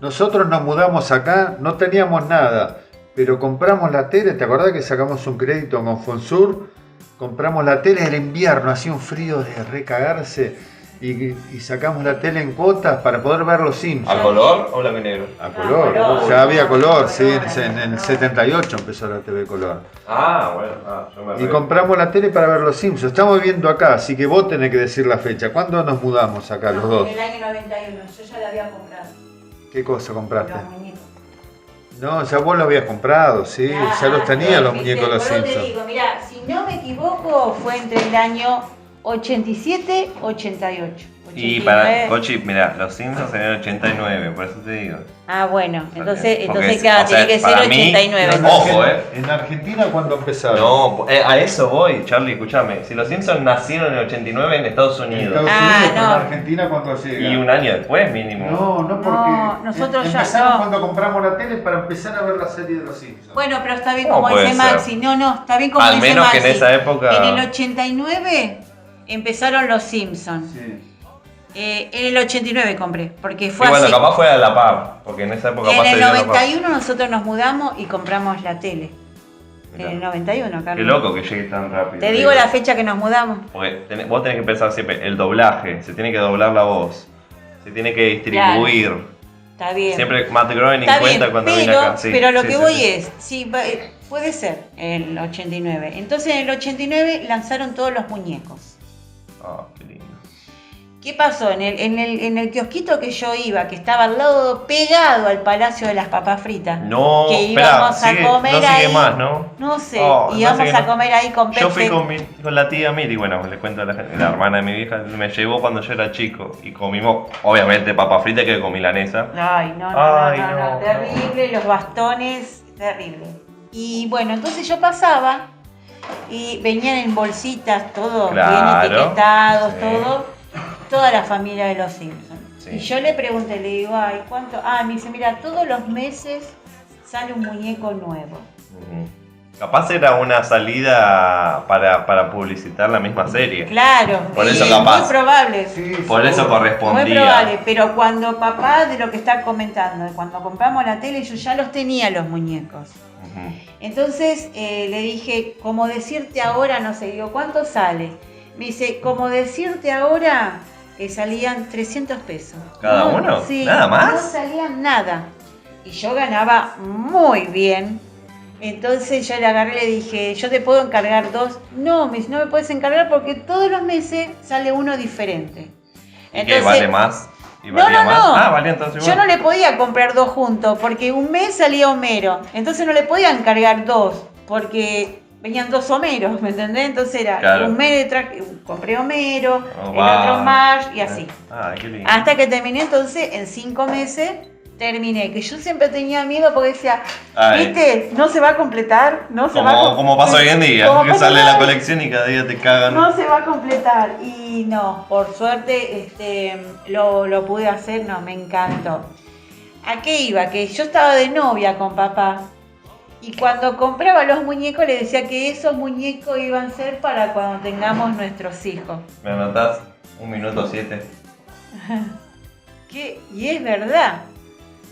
Nosotros nos mudamos acá, no teníamos nada, pero compramos la tele. ¿Te acordás que sacamos un crédito con Fonsur? Compramos la tele, era invierno, hacía un frío de recagarse. y sacamos la tele en cuotas para poder ver los Simpsons. ¿A color o blanco y negro? A color, color. ya había color, sí, en el 78 empezó la TV color. Bueno, yo me Y compramos la tele para ver los Simpsons. Estamos viviendo acá, así que vos tenés que decir la fecha. ¿Cuándo nos mudamos acá los dos? En el año 91, yo ya la había comprado. ¿Qué cosa compraste? Los muñecos. No, ya vos lo habías comprado, sí, ya los tenía los muñecos de los Pero te Simpsons. digo, mirá, si no me equivoco, fue entre el año 87-88. Y para Cochi, mira, los Simpsons en el 89, por eso te digo. Ah, bueno, entonces Porque, claro, o sea, tiene que ser para mí, 89. Ojo, En Argentina, ¿cuándo empezaron? No, a eso voy, Charlie, escúchame. Si los Simpsons nacieron en el 89 en Estados En Unidos. Estados Ah, Unidos, pero no. en Argentina, ¿cuándo llega? Y un año después, mínimo. No, porque No, nosotros ya empezaron no. cuando compramos la tele para empezar a ver la serie de los Simpsons. Bueno, pero está bien ¿Cómo como puede dice ser? Maxi. No, está bien como Al dice menos Maxi. que en esa época- En el 89 empezaron los Simpsons. Sí. En el 89 compré, porque fue Y bueno, así. capaz fue a la par, porque en esa época En capaz se el dio a la par. 91 nosotros nos mudamos y compramos la tele. Mirá. En el 91, Carlos. Qué loco que llegue tan rápido. Te digo la fecha que nos mudamos. Porque vos tenés que pensar siempre, el doblaje, se tiene que doblar la voz, se tiene que distribuir. Está bien. Siempre Matt Groening Está cuenta bien, cuando viene pero, acá. Sí, pero lo sí, que sí, voy sí. es, sí, puede ser el 89. Entonces en el 89 lanzaron todos los muñecos. Ah, qué lindo. ¿Qué pasó? En el kiosquito que yo iba, que estaba al lado, pegado al Palacio de las Papas Fritas. No, que espera, íbamos sigue, a comer no sigue ahí. más, ¿no? No sé, Oh, me íbamos parece que a no. comer ahí con Yo fui Pepe. con la tía Miri, bueno, le cuento a la gente, la hermana de mi vieja, me llevó cuando yo era chico y comimos, obviamente, papa frita que con milanesa. Ay, no, Ay, no, terrible, los bastones, terrible. Y bueno, entonces yo pasaba y venían en bolsitas, todos Claro, bien etiquetados, sí. toda la familia de los Simpsons. Sí. Y yo le pregunté, le digo, ay, ¿cuánto? Ah, me dice, mira, todos los meses sale un muñeco nuevo. Ujú. Capaz era una salida para publicitar la misma serie. Claro, Por eso sí, capaz. muy probable. Sí, Por eso Muy correspondía. probable, pero cuando papá, de lo que está comentando, cuando compramos la tele, yo ya los tenía los muñecos. Ujú. Entonces le dije, como decirte ahora, no sé, digo, ¿cuánto sale? Me dice, como decirte ahora, que salían 300 pesos. ¿Cada uno? Sí, ¿Nada más? no salían nada. Y yo ganaba muy bien. Entonces yo le agarré y le dije, ¿yo te puedo encargar dos? No, me dice, no me puedes encargar porque todos los meses sale uno diferente. ¿Y qué vale más? ¿Y valía no. más? Ah, valía entonces Yo igual. no le podía comprar dos juntos porque un mes salía Homero. Entonces no le podía encargar dos porque venían dos Homeros, ¿me entendés? Entonces era Claro. un mes compré Homero, Oh, el wow. otro Marge y así. Ah, qué lindo. Hasta que terminé entonces en 5 meses. Terminé, que yo siempre tenía miedo porque decía, Ay. viste, no se va a completar, no se va a Como pasa hoy en día, Como que pasa sale la hoy. colección y cada día te cagan. No se va a completar. Y no, por suerte lo pude hacer, no, me encantó. ¿A qué iba? Que yo estaba de novia con papá. Y cuando compraba los muñecos le decía que esos muñecos iban a ser para cuando tengamos nuestros hijos. ¿Me anotás? 1 minuto 7. ¿Qué? Y es verdad.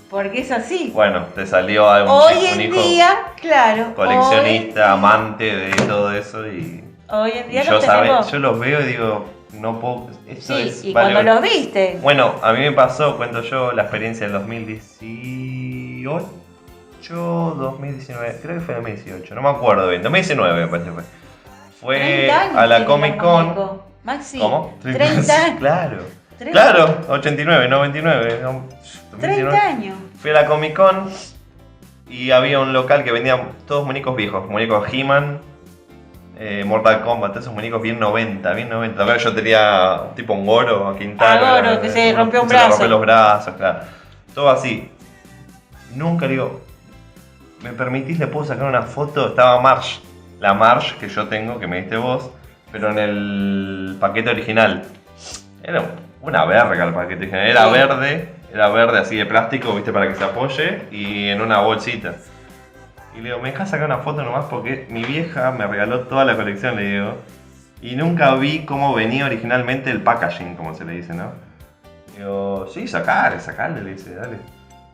Porque es así. Bueno, te salió algo, Hoy un en hijo día, claro. coleccionista, amante de todo eso y Hoy en día yo, lo tenemos. yo los veo y digo, no puedo, esto Sí, es y vale- cuando los viste. Bueno, a mí me pasó, cuento yo, la experiencia del 2018, 2019, creo que fue 2018, no me acuerdo bien, 2019 me parece que fue. 30 Fue años a la tiene Comic los Con. muñecos. Maxi, ¿Cómo? 30 años. Claro. 30. Claro, 89, 99. no, 30 2019. años. Fui a la Comic Con y había un local que vendía todos muñecos viejos, muñecos He-Man, Mortal Kombat, todos esos muñecos bien 90, bien 90. Acá yo tenía tipo un Goro a Quintaro. Ah, Goro, que se rompió un se le brazo. rompió los brazos, claro. Todo así. Nunca le digo, ¿me permitís? Le puedo sacar una foto. Estaba Marge, la Marge que yo tengo, que me diste vos, pero en el paquete original. Era una verga el paquete original. Era verde así de plástico, viste, para que se apoye y en una bolsita. Y le digo, ¿me dejas sacar una foto nomás? Porque mi vieja me regaló toda la colección, le digo. Y nunca vi cómo venía originalmente el packaging, como se le dice, ¿no? Digo, sí, sacarle, le dice, dale.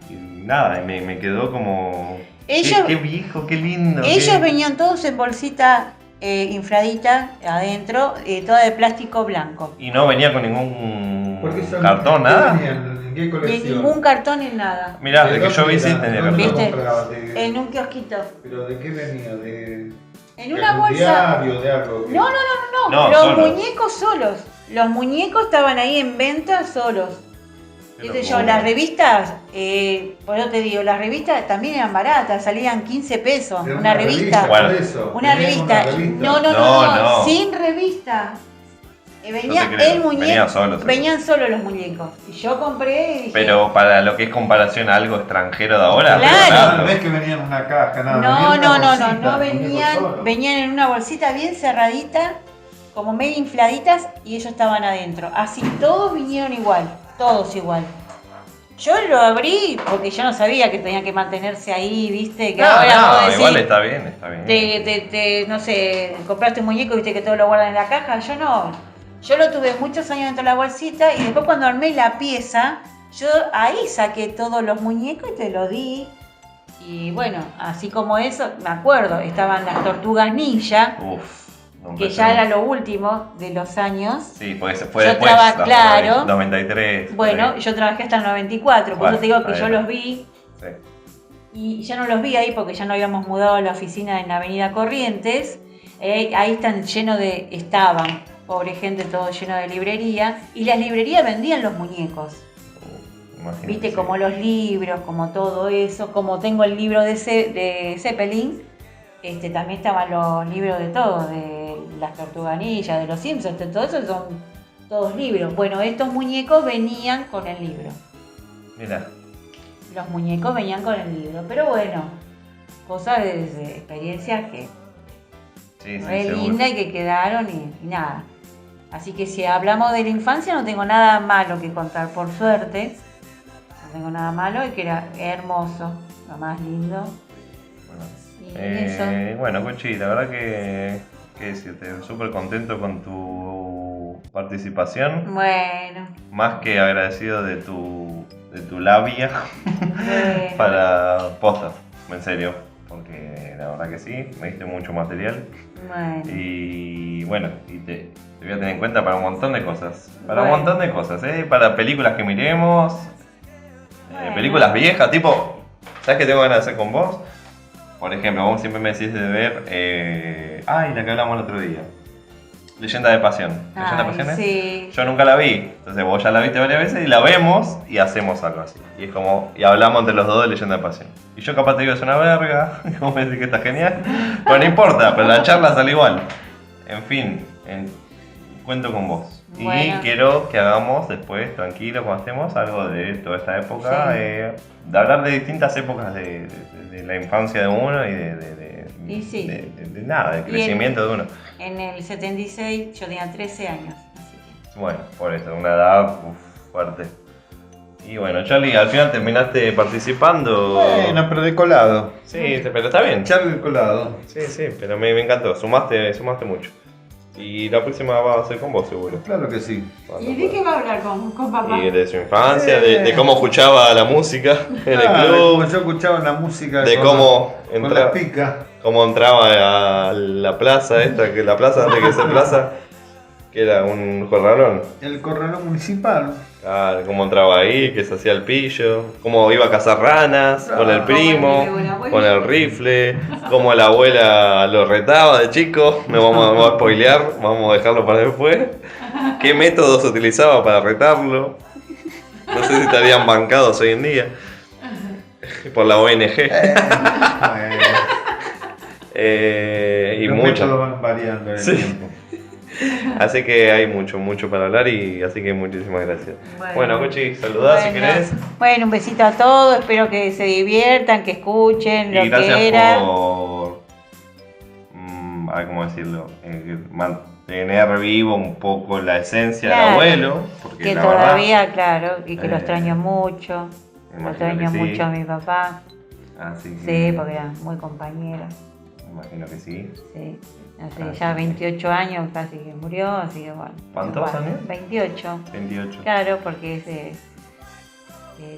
Y nada, y me quedó como... Ellos- qué viejo, qué lindo. Ellos qué- venían todos en bolsita infladita adentro, toda de plástico blanco. Y no venía con ningún ¿Por qué son- cartón, qué nada. venían? ¿En qué Ni colección? ningún cartón ni nada. Mirá, ¿De el que yo dónde vi sí era? tenía ¿Dónde cartón. lo ¿Viste? comprabas? ¿De- En un kiosquito. ¿Pero de qué venía? ¿De En de una algún bolsa. diario, de algo? No, no, no, no, No, no. Los solos. muñecos solos. Los muñecos estaban ahí en venta solos. Qué Qué sé yo, locura. las revistas, por eso te digo, las revistas también eran baratas, salían 15 pesos. Era Una revista. Bueno. por eso. Una Tenían revista. revista. No, no, no, No, no, no. sin revista. Venía No te creo, el muñeco. venían solos. Venían solo los muñecos. Y yo compré y dije. Pero para lo que es comparación a algo extranjero de ahora. Claro. No ves que venían en una caja, nada. No, venían en no, una no, no, bolsita, no el muñeco venían, solo. venían en una bolsita bien cerradita, como medio infladitas, y ellos estaban adentro. Así todos vinieron igual, todos igual. Yo lo abrí porque yo no sabía que tenía que mantenerse ahí, viste, que ahora No, vos no, decís, igual está bien, está bien. no sé, compraste un muñeco y viste que todo lo guardan en la caja. Yo no. Yo lo tuve muchos años dentro de la bolsita y después cuando armé la pieza, yo ahí saqué todos los muñecos y te los di. Y bueno, así como eso, me acuerdo, estaban las tortugas ninja, Uf, no que empecé. ya era lo último de los años. Sí, porque se fue Yo después. traba- claro. 93. por Bueno, ahí. yo trabajé hasta el 94, por Bueno, eso te digo que está yo bien. los vi. Sí. Y ya no los vi ahí porque ya no habíamos mudado a la oficina en la Avenida Corrientes. Ahí estaban, pobre gente, todo lleno de librería. Y las librerías vendían los muñecos. Imagínate, Viste, sí. como los libros, como todo eso. Como tengo el libro de Zeppelin, también estaban los libros de todo, de las tortuganillas, de los Simpsons, todo eso son todos libros. Bueno, estos muñecos venían con el libro. Mira, Los muñecos venían con el libro, pero bueno, cosas de experiencias que sí, sí, re seguro. linda y que quedaron y nada. Así que si hablamos de la infancia no tengo nada malo que contar, por suerte. No tengo nada malo y que era hermoso, lo más lindo. Y eso. Bueno, Conchi, la verdad que decirte, súper contento con tu participación. Bueno, Más que agradecido de tu labia bueno. para posta, en serio. Porque la verdad que sí, me diste mucho material. Bueno. Y bueno, te voy a tener en cuenta para un montón de cosas. Para un Bueno. montón de cosas, para películas que miremos, Bueno. películas viejas, tipo, ¿sabes qué tengo ganas de hacer con vos? Por ejemplo, vos siempre me decís de ver, la que hablamos el otro día, Leyenda de Pasión. ¿Leyenda de Ay, Pasión es? sí. Yo nunca la vi, entonces vos ya la viste varias veces y la vemos y hacemos algo así. Y es como, y hablamos entre los dos de Leyenda de Pasión. Y yo capaz te digo es una verga, como me decís que está genial, pero no importa, pero la charla sale igual. En fin, cuento con vos. Bueno. Y quiero que hagamos después, tranquilo, cuando estemos, algo de toda esta época, Sí. de hablar de distintas épocas de la infancia de uno y Y sí. de nada, del Y crecimiento de uno. En el 76 yo tenía 13 años, así que... Bueno, por eso, una edad fuerte. Y bueno, Charlie, al final terminaste participando. Bueno, pero de colado. Sí, pero está bien. Charlie de colado. Sí, sí, pero me encantó, sumaste mucho. Y la próxima va a ser con vos, seguro. Claro que sí. ¿Y de qué va a hablar con papá? Y de su infancia, de cómo escuchaba la música en el Claro, club, como yo escuchaba la música de con cómo con entra- las picas. cómo entraba a la plaza esta, que la plaza antes que sea plaza, que era un corralón. El corralón municipal. Claro, cómo entraba ahí, que se hacía el pillo, cómo iba a cazar ranas con el primo, Con la abuela. con el rifle, cómo la abuela lo retaba de chico, no vamos a spoilear, vamos a dejarlo para después. ¿Qué métodos utilizaba para retarlo? No sé si estarían bancados hoy en día por la ONG. Bueno, Y los mucho. métodos van variando en el Sí. tiempo. Así que hay mucho para hablar y así que muchísimas gracias. Bueno, Cochi, saludá si querés. Bueno, un besito a todos, espero que se diviertan, que escuchen lo Y gracias que era. por, a ver cómo decirlo, mantener vivo un poco la esencia del Claro, abuelo. Porque Que la todavía, claro, y que lo eh, extraño mucho. Lo imagino extraño que sí. mucho a mi papá. Así que, Sí, porque era muy compañero. imagino que sí. Sí. Hace Ah, ya sí. 28 años casi que murió, así que bueno. ¿Cuántos bueno, años? 28. 28. Claro, porque ese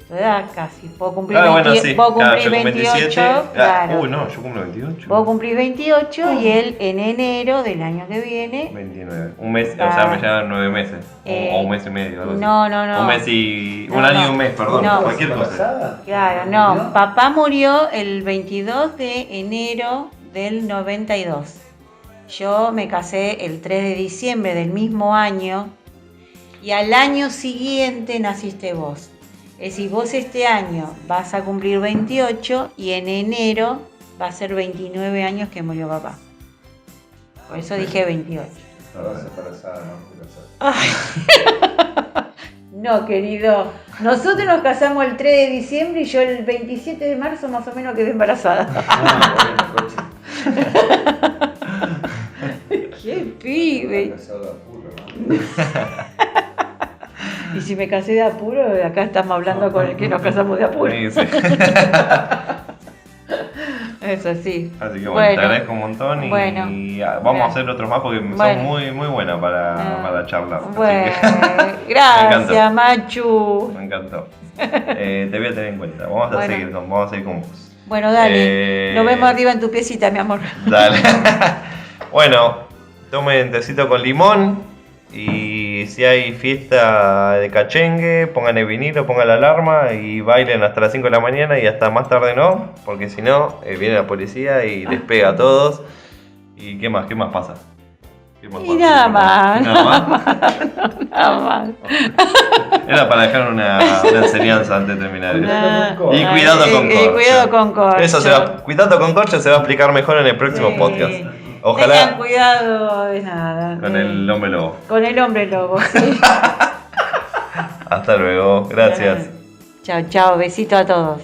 tu edad casi. Puedo cumplir, Claro, bueno, sí. puedo Claro, cumplir yo con 28. 27. Claro. No, yo cumplo 28. Vos cumplís 28 y él en enero del año que viene. 29. Un mes, o sea, me llevan 9 meses. O un mes y medio, algo así. No. Un mes y. No, un año y no. un mes, perdón. No. Cualquier cosa. ¿Embarazada? Claro, no. Papá murió el 22 de enero del 92. Yo me casé el 3 de diciembre del mismo año y al año siguiente naciste vos. Es decir, vos este año vas a cumplir 28 y en enero va a ser 29 años que murió papá. Por eso dije 28. Estabas embarazada, no. No, querido. Nosotros nos casamos el 3 de diciembre y yo el 27 de marzo más o menos quedé embarazada. Ah, bueno, coche. ¡Qué pibe! Casado de apuro, ¿no? Y si me casé de apuro, acá estamos hablando con el que nos casamos de apuro. Sí, sí. Eso sí. Así que bueno, te agradezco un montón y Bueno. vamos a hacer otros más porque Bueno. son muy, muy buenas para charlar. Así Bueno, que gracias, Machu. me encantó. Te voy a tener en cuenta. Vamos a Bueno. seguir con vos. Bueno, dale. Nos vemos arriba en tu piecita, mi amor. Dale. Bueno, tomen tecito con limón. Y si hay fiesta de cachengue, pongan el vinilo, pongan la alarma y bailen hasta las 5 de la mañana y hasta más tarde no, porque si no, viene la policía y les pega a todos. ¿Y qué más pasa? ¿Qué más Y pasa? nada más. ¿Nada más? Nada más. Era para dejar una enseñanza antes de terminar. Y Ah, cuidado con corcho. Cuidado con corcho. Eso cuidado con corcho se va a explicar mejor en el próximo Sí. podcast. Tengan Ojalá cuidado de nada. con el hombre lobo. Con el hombre lobo, sí. Hasta luego. Gracias. Chao, chao. Besito a todos.